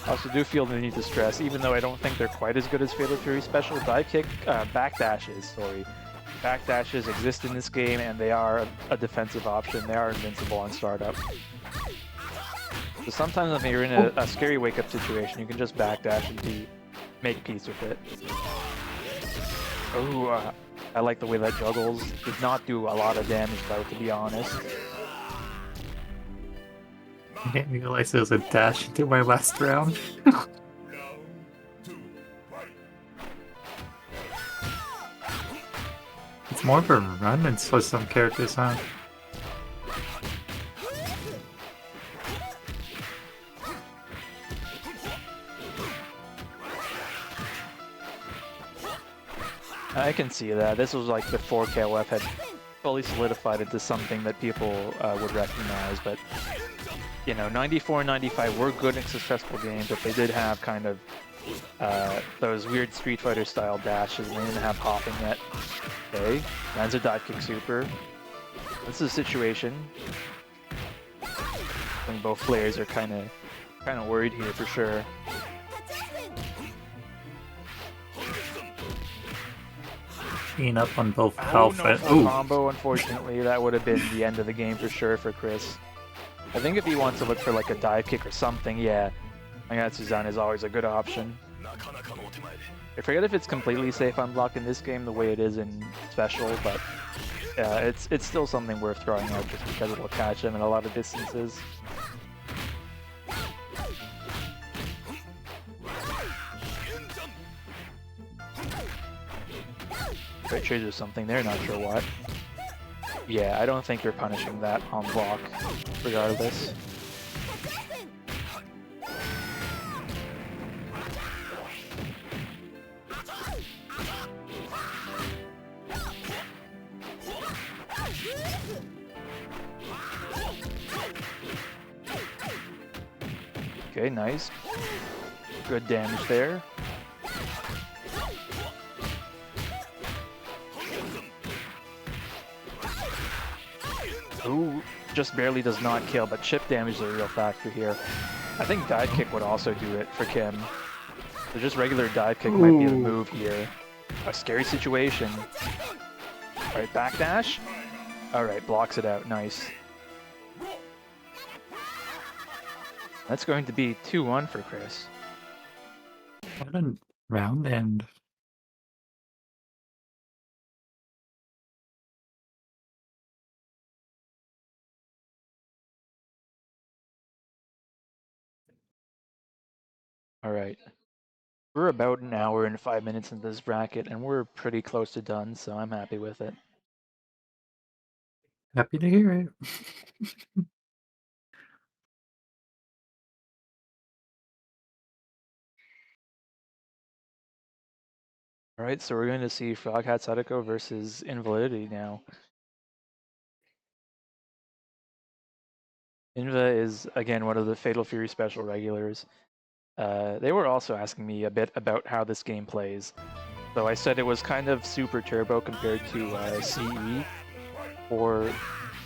I also do feel the need to stress, even though I don't think they're quite as good as Fatal Fury Special, dive kick, backdashes, sorry. Backdashes exist in this game, and they are a defensive option. They are invincible on startup. So sometimes when you're in a scary wake-up situation, you can just backdash and make peace with it. Oh, I like the way that juggles. Did not do a lot of damage, though, to be honest. I didn't realize there was a dash into my last round. Round 2, fight. It's more of a run than for some characters, huh? I can see that. This was like before KOF had fully solidified into something that people would recognize, but you know, 94 and 95 were good and successful games, but they did have kind of those weird Street Fighter style dashes, and they didn't have hopping yet. Okay, lands a dive kick super. This is a situation. I think both players are kind of worried here for sure. Being up on both Oh, health no and full combo, unfortunately. That would have been the end of the game for sure for Chris. I think if he wants to look for like a dive kick or something, yeah, Suzanne is always a good option. I forget if it's completely safe on block in this game the way it is in Special, but yeah, it's still something worth throwing out just because it will catch him in a lot of distances. Right trade or something there, not sure what. Yeah, I don't think you're punishing that on block, regardless. Okay, nice. Good damage there. Ooh, just barely does not kill, but chip damage is a real factor here. I think dive kick would also do it for Kim. So just regular dive kick might be the move here. A scary situation. Alright, backdash. Alright, blocks it out. Nice. That's going to be 2-1 for Chris. what a round end. Alright. We're about an hour and 5 minutes into this bracket, and we're pretty close to done, so I'm happy with it. Happy to hear it. All right, so we're going to see Frog Hat Sadako versus Invalidity now. Inva is, again, one of the Fatal Fury special regulars. They were also asking me a bit about how this game plays. So I said it was kind of super turbo compared to CE for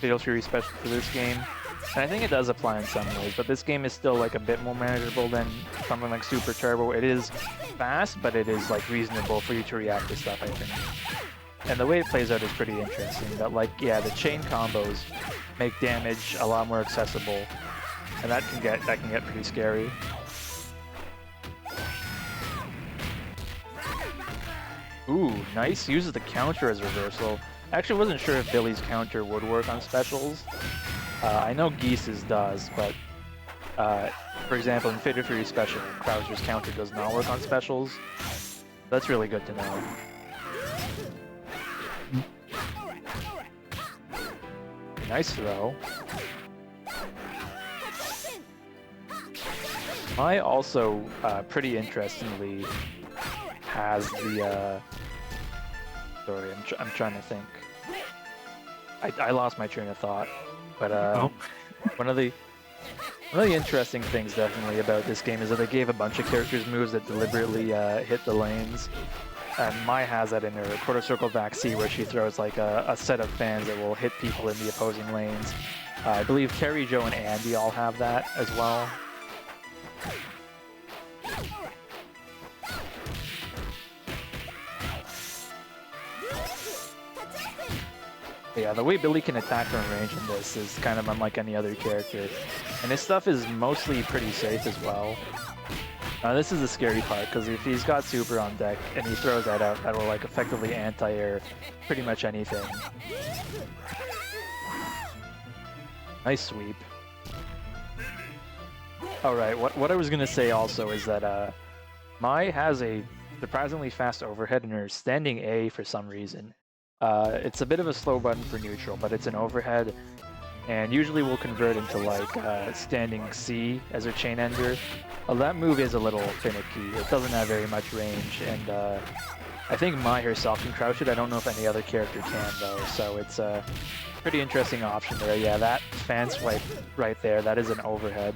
Fatal Fury special for this game. And I think it does apply in some ways, but this game is still like a bit more manageable than something like Super Turbo. It is fast, but it is like reasonable for you to react to stuff, I think. And the way it plays out is pretty interesting. But like, yeah, the chain combos make damage a lot more accessible, and that can get pretty scary. Ooh, nice. Uses the counter as reversal. Actually, wasn't sure if Billy's counter would work on specials. I know Geese's does, but for example, in Fatal Fury Special, Krauser's counter does not work on specials. That's really good to know. Nice throw. Mai also, pretty interestingly, has the... sorry, I'm trying to think. I lost my train of thought, but one of the interesting things definitely about this game is that they gave a bunch of characters moves that deliberately hit the lanes. And Mai has that in her quarter circle vaccine where she throws like a set of fans that will hit people in the opposing lanes. I believe Terry, Joe, and Andy all have that as well. Yeah, the way Billy can attack from range in this is kind of unlike any other character. And his stuff is mostly pretty safe as well. This is the scary part, because if he's got super on deck and he throws that out, that will like effectively anti-air pretty much anything. Nice sweep. Alright, what I was going to say also is that Mai has a surprisingly fast overhead in her standing A for some reason. It's a bit of a slow button for neutral, but it's an overhead, and usually will convert into like standing C as her chain ender. That move is a little finicky. It doesn't have very much range, and I think Mai herself can crouch it. I don't know if any other character can though, so it's a pretty interesting option there. Yeah, that fan swipe right there, that is an overhead.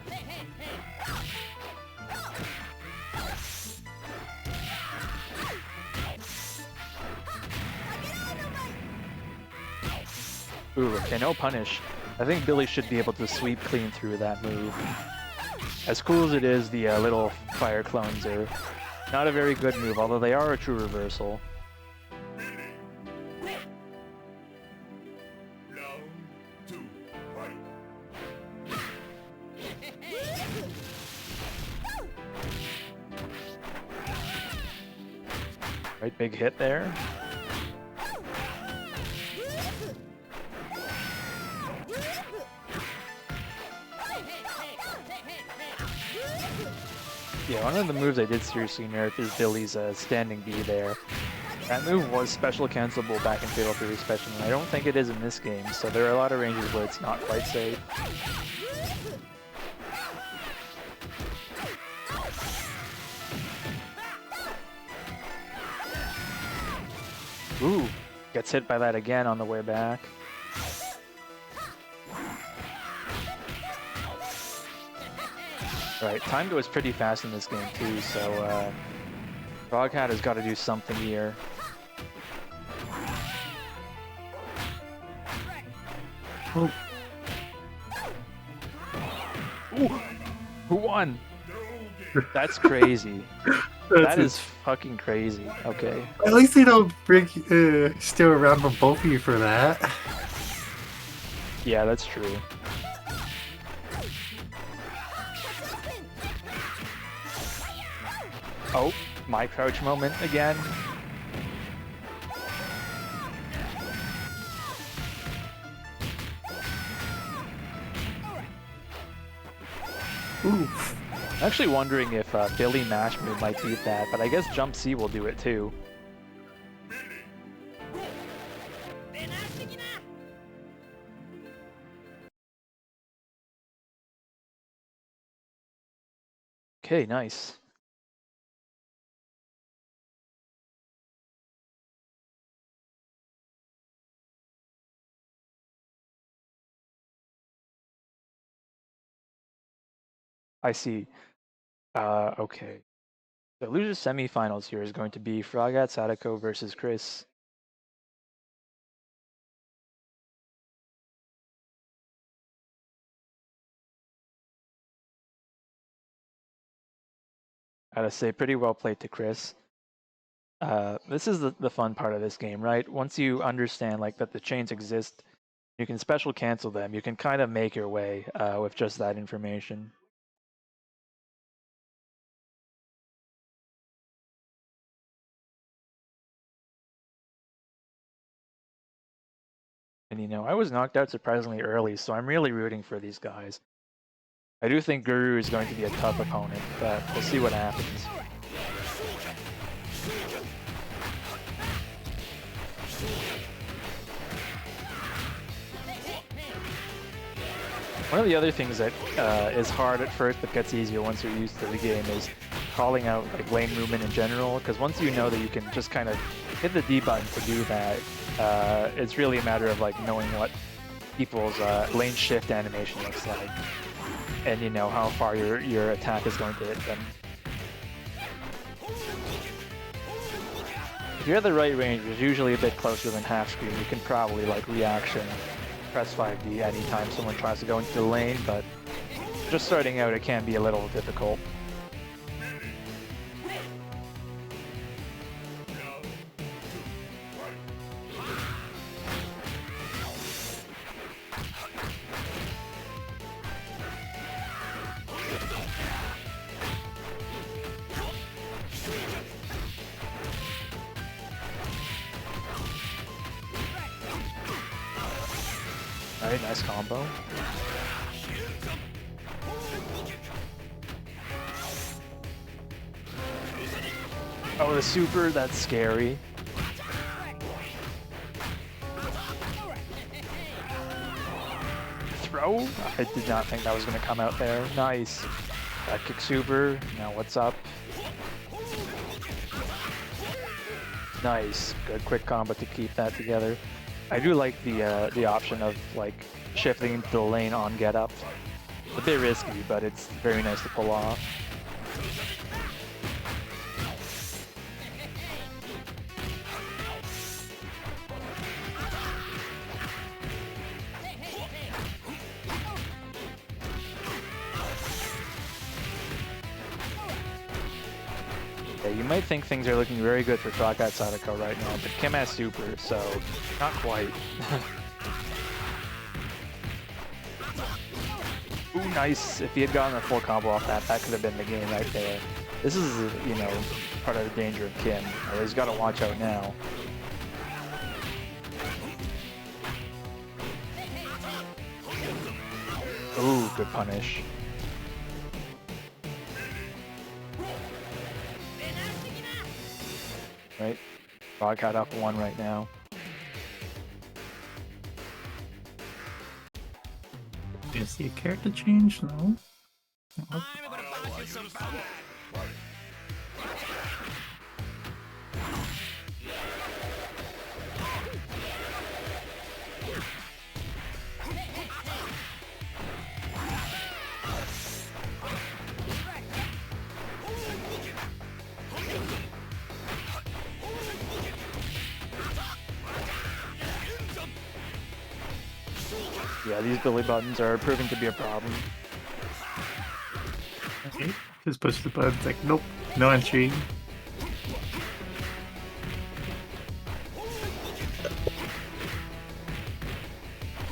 Ooh, okay, no punish. I think Billy should be able to sweep clean through that move. As cool as it is, the little fire clones are not a very good move, although they are a true reversal. Right, big hit there. Yeah, one of the moves I did seriously nerf is Billy's standing B there. That move was special cancelable back in Fatal Fury Special, and I don't think it is in this game, so there are a lot of ranges where it's not quite safe. Ooh, gets hit by that again on the way back. Right, time goes pretty fast in this game too, so Froghat has got to do something here. Oh. Ooh, who won? That's crazy. That is fucking crazy. Okay. At least they don't bring still around for both of you for that. Yeah, that's true. Oh, my crouch moment again. Ooh. I'm actually wondering if Billy Mash Move might beat that, but I guess Jump C will do it too. Okay, nice. I see. Okay. The loser's semifinals here is going to be Fragat Sadako versus Chris. Gotta say, pretty well played to Chris. This is the fun part of this game, right? Once you understand like that the chains exist, you can special cancel them. You can kind of make your way with just that information. And you know, I was knocked out surprisingly early, so I'm really rooting for these guys. I do think Guru is going to be a tough opponent, but we'll see what happens. One of the other things that is hard at first but gets easier once you're used to the game is calling out like lane movement in general, because once you know that you can just kind of hit the D button to do that, it's really a matter of like knowing what people's lane shift animation looks like, and you know how far your attack is going to hit them. If you're at the right range, it's usually a bit closer than half screen. You can probably like reaction press 5D anytime someone tries to go into the lane, but just starting out it can be a little difficult. Alright, nice combo. Oh, the super, that's scary. Throw? I did not think that was going to come out there. Nice. That kick super. Now what's up? Nice. Good quick combo to keep that together. I do like the option of like shifting into the lane on get up. It's a bit risky, but it's very nice to pull off. Yeah, you might think things are looking very good for Fragat Sadako right now, but Kim has super, so not quite. Ooh, nice. If he had gotten a full combo off that, that could have been the game right there. This is, you know, part of the danger of Kim. He's got to watch out now. Ooh, good punish. Right? Frogcat up 1 right now. Do you see a character change? No. Oh. Yeah, these Billy buttons are proving to be a problem. Okay. Just push the button. It's like, nope, no entry.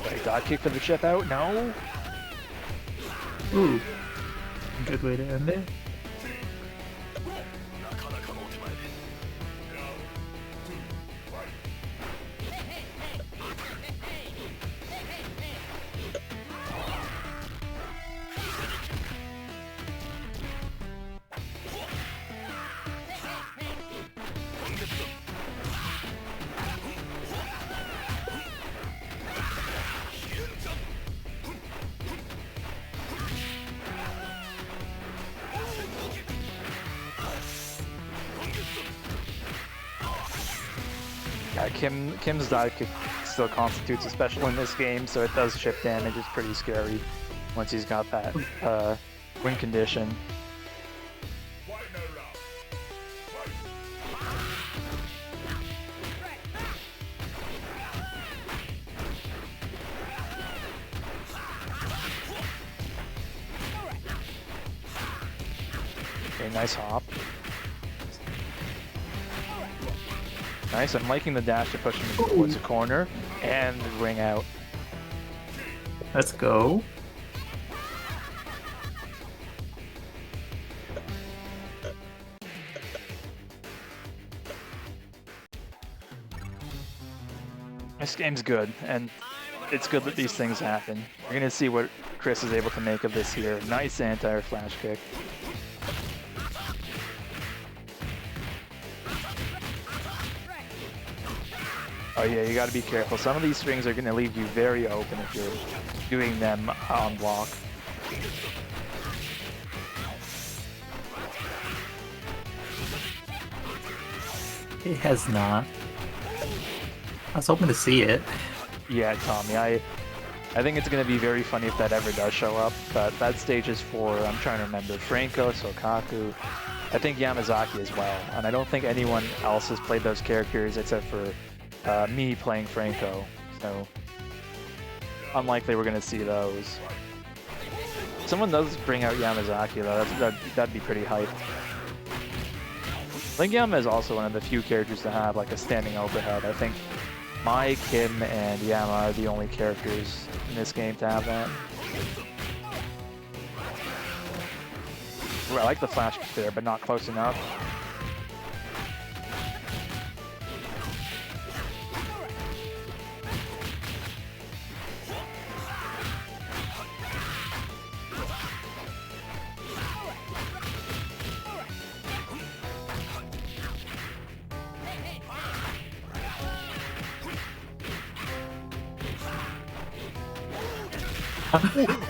Right, dot kick for the chip out? No? Ooh. Good way to end it. Yeah, Kim's dive kick still constitutes a special in this game, so it does chip damage. It's pretty scary once he's got that win condition. Okay, nice hop. Nice, I'm liking the dash to push him towards the corner, and ring out. Let's go. This game's good, and it's good that these things happen. We're gonna see what Chris is able to make of this here. Nice anti-air flash kick. Oh yeah, you gotta be careful. Some of these strings are gonna leave you very open if you're doing them on block. It has not. I was hoping to see it. Yeah, Tommy, I think it's gonna be very funny if that ever does show up, but that stage is for, I'm trying to remember, Franco, Sokaku, I think Yamazaki as well, and I don't think anyone else has played those characters except for me playing Franco, so unlikely we're gonna see those. If someone does bring out Yamazaki though, that'd be pretty hype. I think Yama is also one of the few characters to have like a standing overhead. I think Mai, Kim, and Yama are the only characters in this game to have that. Ooh, I like the flash kick there, but not close enough.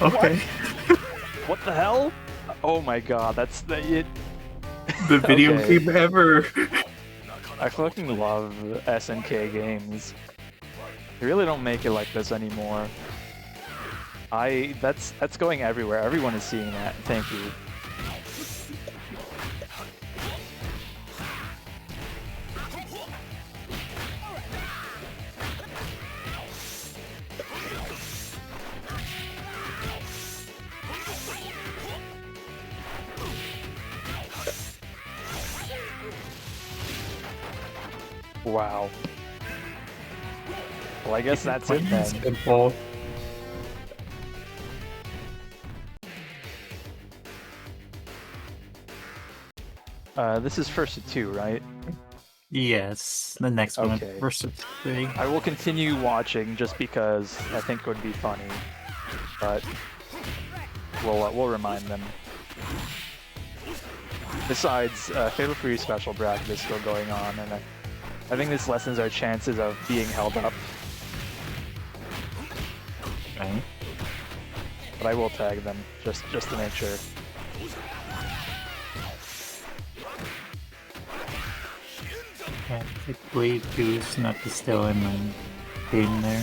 Okay. What the hell? Oh my god, that's it. The video Okay. game ever. I fucking love SNK games. They really don't make it like this anymore. That's going everywhere. Everyone is seeing that. Thank you. Wow. Well, I guess that's it then. Simple. This is first to 2, right? Yes, the next one, Okay. versus 3. I will continue watching just because I think it would be funny, but we'll remind them. Besides, Fatal Fury special bracket is still going on, and I think this lessens our chances of being held up, Right. but I will tag them just to make sure. Yeah, I believe Goose not be still in the game there.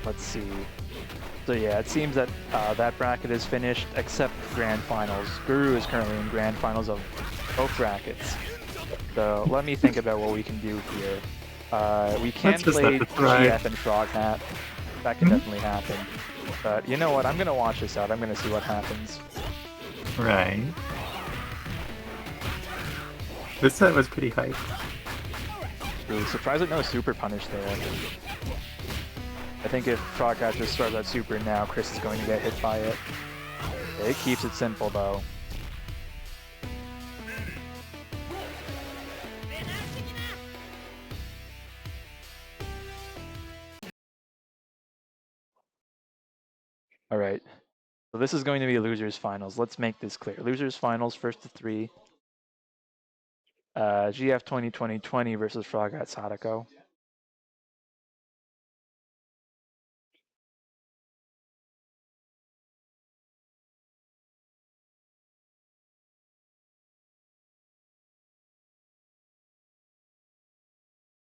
Let's see. So yeah, it seems that that bracket is finished, except Grand Finals. Guru is currently in Grand Finals of both brackets. So let me think about what we can do here. We can Let's just play have to try. GF and Frog Hat. That can definitely happen. But you know what? I'm gonna watch this out. I'm gonna see what happens. Right. This set was pretty hype. Ooh, surprised that no super punish there. I think if Frog Hat just starts that super now, Chris is going to get hit by it. It keeps it simple though. All right. So this is going to be losers finals. Let's make this clear. Losers finals, first to three. GF 2020 versus Froghat Sadako.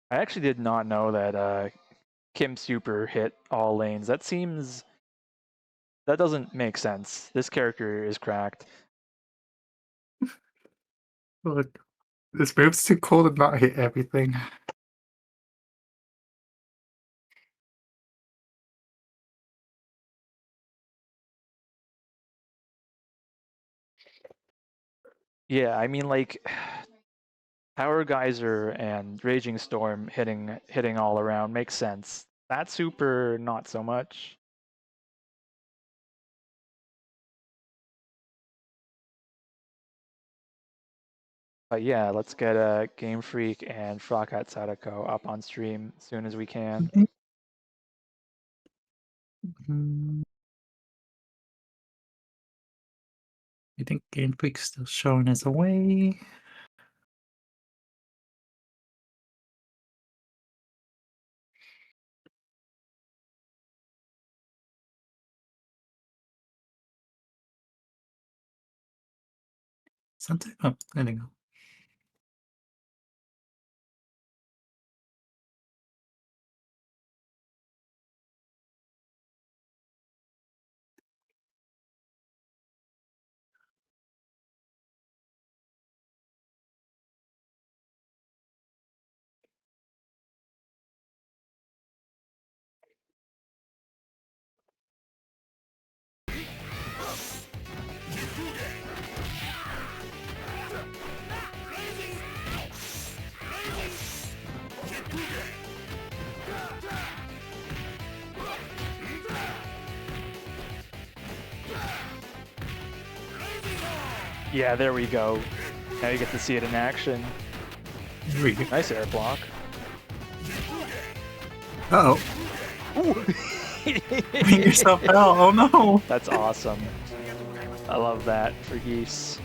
I actually did not know that Kim Super hit all lanes. That doesn't make sense. This character is cracked. Look, this move's too cool to not hit everything. Yeah, I mean like Power Geyser and Raging Storm hitting all around makes sense. That super not so much. But yeah, let's get Game Freak and Froghat Sadako up on stream as soon as we can. Mm. I think Game Freak's still showing us away. Something. Oh, there they go. Yeah, there we go. Now you get to see it in action. Here we go. Nice air block. Uh oh. Bring yourself out. Oh no. That's awesome. I love that for Geese.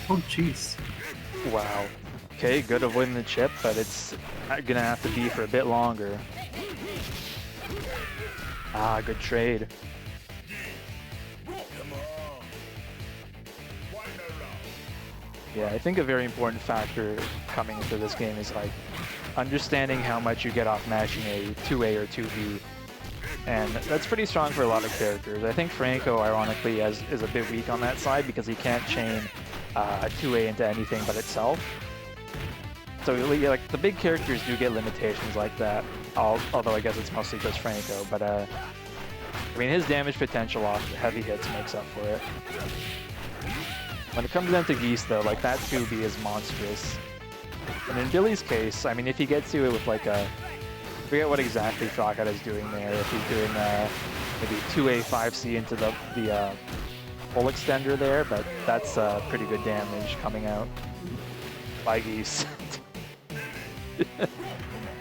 Oh jeez. Wow. Okay, good avoiding the chip, but it's gonna have to be for a bit longer. Ah, good trade. Yeah, I think a very important factor coming into this game is like understanding how much you get off mashing a 2A or 2B. And that's pretty strong for a lot of characters. I think Franco, ironically, is a bit weak on that side because he can't chain a 2A into anything but itself. So like the big characters do get limitations like that, although I guess it's mostly just Franco. But I mean, his damage potential off the heavy hits makes up for it. When it comes down to Geese though, like that 2B is monstrous. And in Billy's case, I mean, if he gets to it with like a, I forget what exactly Froghat is doing there, if he's doing maybe 2A 5C into the full extender there, but that's pretty good damage coming out by Geese.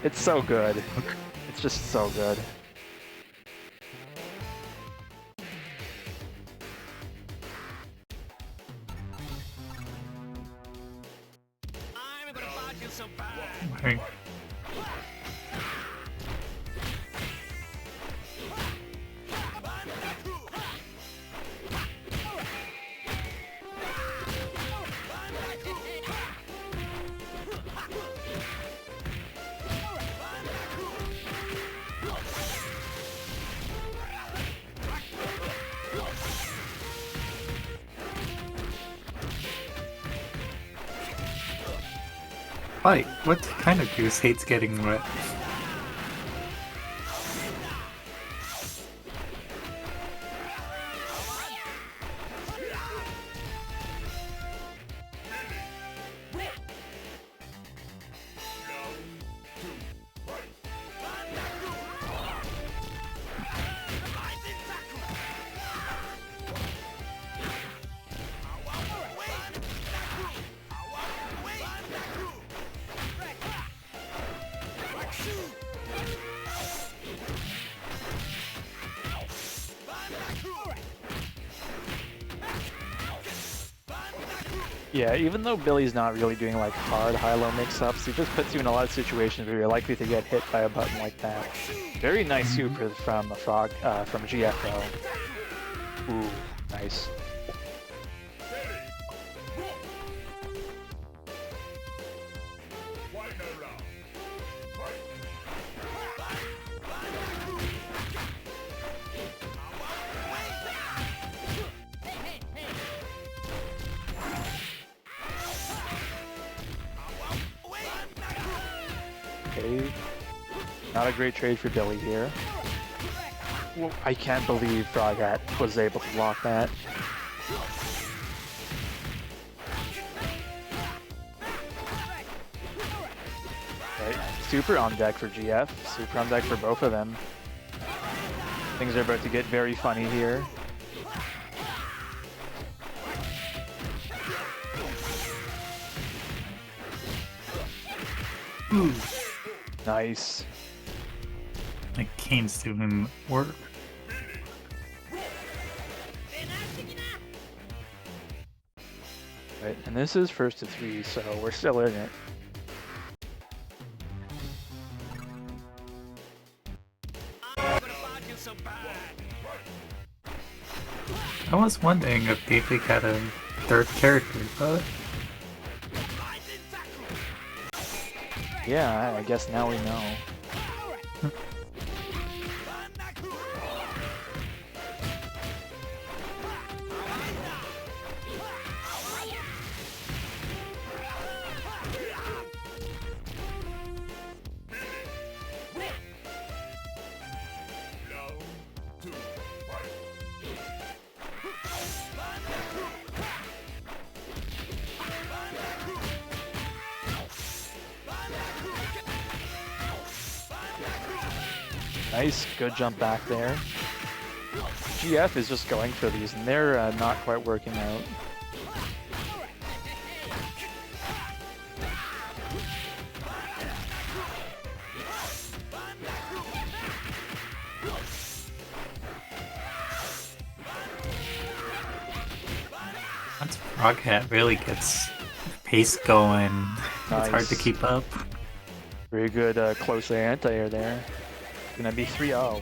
It's so good. It's just so good. Right. fight. What kind of goose hates getting wet? Yeah, even though Billy's not really doing like hard high-low mix-ups, he just puts you in a lot of situations where you're likely to get hit by a button like that. Very nice super from a frog, from GF though. Ooh, nice. Okay, not a great trade for Billy here. Whoa, I can't believe Froghat was able to block that. Right, super on deck for GF, super on deck for both of them. Things are about to get very funny here. Ooh. Nice. Like Kane's doing work. Right, and this is first to 3, so we're still in it. I was wondering if David had a third character, but Yeah, I guess now we know. Nice, good jump back there. GF is just going for these, and they're not quite working out. once Froghat really gets pace going, it's hard to Nice. keep up. Very good close anti-air there. Gonna be 3-0.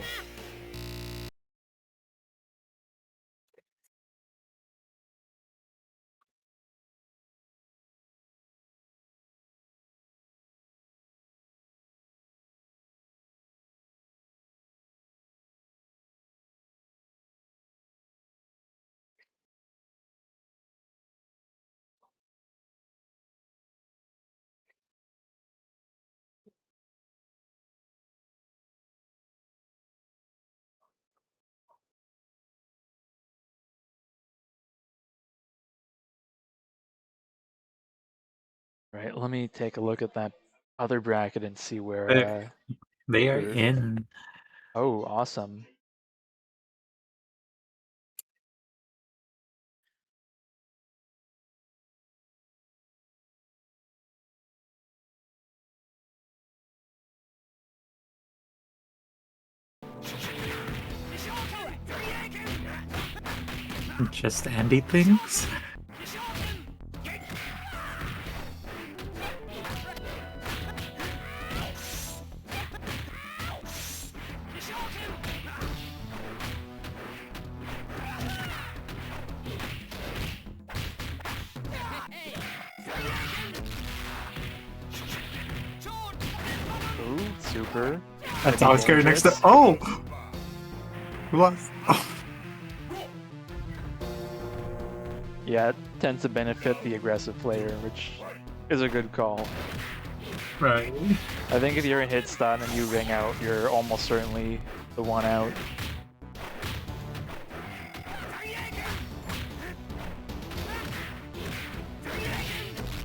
Right, let me take a look at that other bracket and see where They are we're... in. Oh, awesome. Just Andy things? Ooh, super. That's Gonna how be it's going next to. dangerous. Oh! Who lost? Oh. Yeah, it tends to benefit the aggressive player, which is a good call. Right. I think if you're in hit stun and you ring out, you're almost certainly the one out.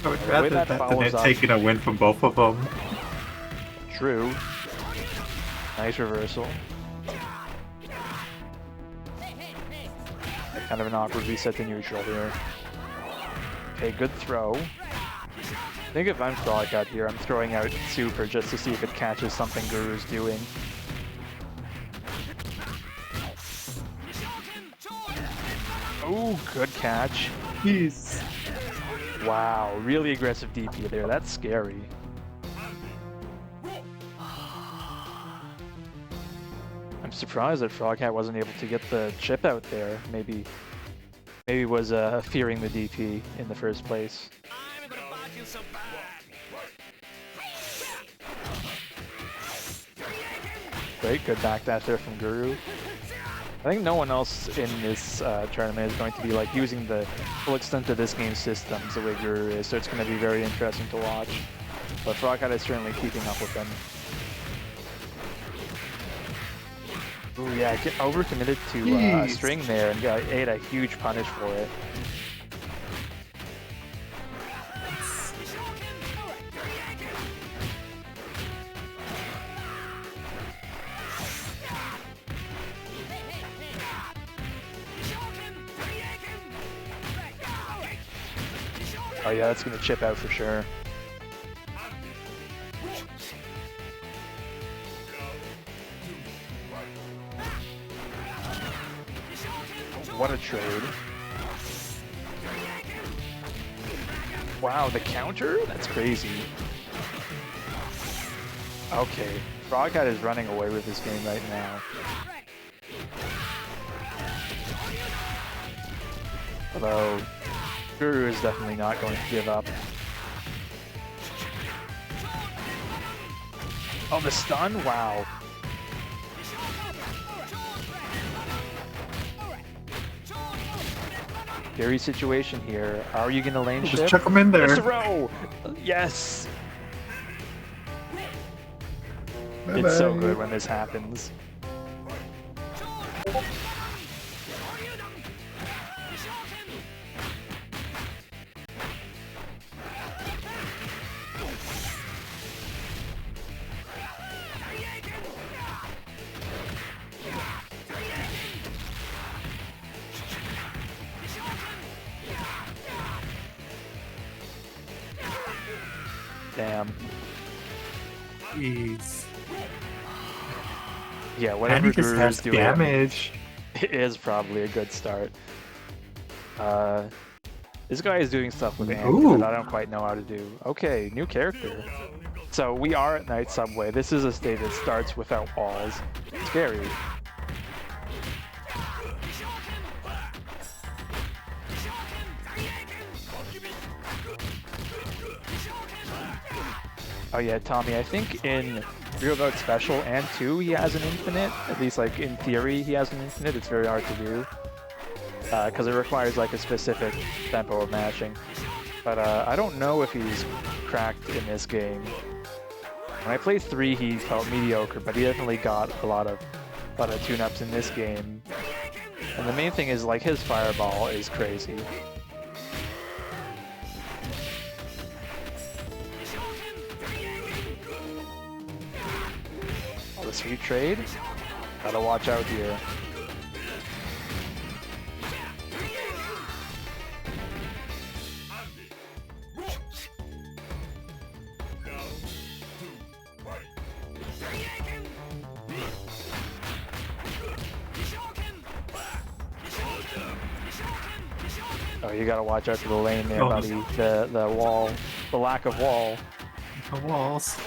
I would The way rather that that than follows it up. taking a win from both of them. True. Nice reversal. Kind of an awkward reset to neutral here. Okay, good throw. I think if I'm Frog out here, I'm throwing out Super just to see if it catches something Guru's doing. Oh, good catch. Jeez. Wow, really aggressive DP there. That's scary. I'm surprised that Froghat wasn't able to get the chip out there. Maybe was fearing the DP in the first place. Great, good backdash there from Guru. I think no one else in this tournament is going to be like using the full extent of this game's systems the way Guru is, so it's going to be very interesting to watch. But Froghat is certainly keeping up with them. Ooh, yeah, overcommitted to a Jeez. string there and ate a huge punish for it. Oh yeah, that's gonna chip out for sure. What a trade. Wow, the counter? That's crazy. Okay, Froghat is running away with this game right now. Although, Guru is definitely not going to give up. Oh, the stun? Wow. Scary situation here. Are you going to lane Just shift? chuck him in there. The throw! Yes! Bye-bye. It's so good when this happens. Damn. Jeez. Yeah, And whatever he just Guru has is doing damage. is probably a good start. This guy is doing stuff with Andy Ooh. that I don't quite know how to do. Okay, new character. So we are at Night Subway. This is a stage that starts without walls. Scary. Oh yeah, Tommy, I think in Real Bout Special and 2 he has an infinite. At least like in theory he has an infinite. It's very hard to do. Because it requires like a specific tempo of mashing. But I don't know if he's cracked in this game. When I played 3 he felt mediocre, but he definitely got a lot of tune-ups in this game. And the main thing is like his fireball is crazy. Oh, the sweet trade. Gotta watch out here. Oh, you gotta watch out for the lane there, Oh. buddy. The wall, the lack of wall. The walls.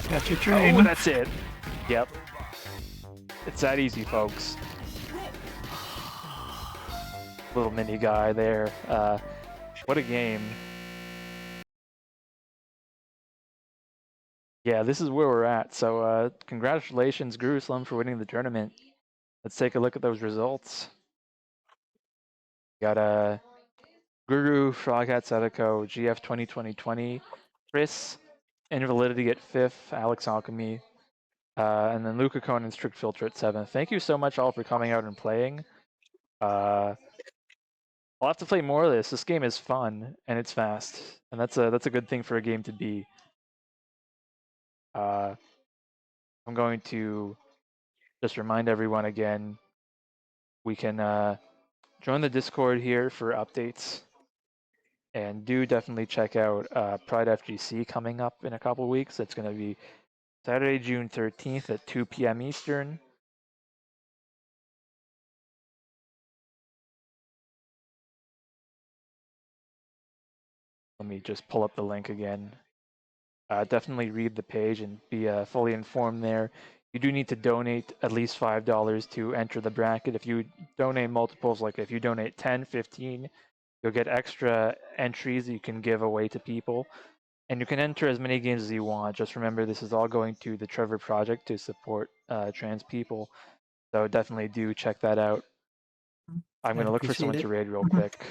Got your train. Oh, that's it. Yep. It's that easy, folks. Little mini guy there. What a game. Yeah, this is where we're at. So congratulations, Jerusalem, for winning the tournament. Let's take a look at those results. Got Guru, Froghat, Sadako, GF 2020, Chris, Invalidity at 5th, Alex Alchemy, and then Luca Conan, Strict Filter at 7th. Thank you so much all for coming out and playing. I'll have to play more of this. This game is fun and it's fast, and that's a good thing for a game to be. I'm going to just remind everyone again. We can join the Discord here for updates, and do definitely check out Pride FGC coming up in a couple weeks. It's going to be Saturday, June 13th at 2 p.m. Eastern. Let me just pull up the link again. Definitely read the page and be fully informed there. You do need to donate at least $5 to enter the bracket. If you donate multiples, like if you donate 10, 15, you'll get extra entries that you can give away to people. And you can enter as many games as you want. Just remember, this is all going to the Trevor Project to support trans people. So definitely do check that out. I'm going I'd to look for appreciate someone it. to raid real quick.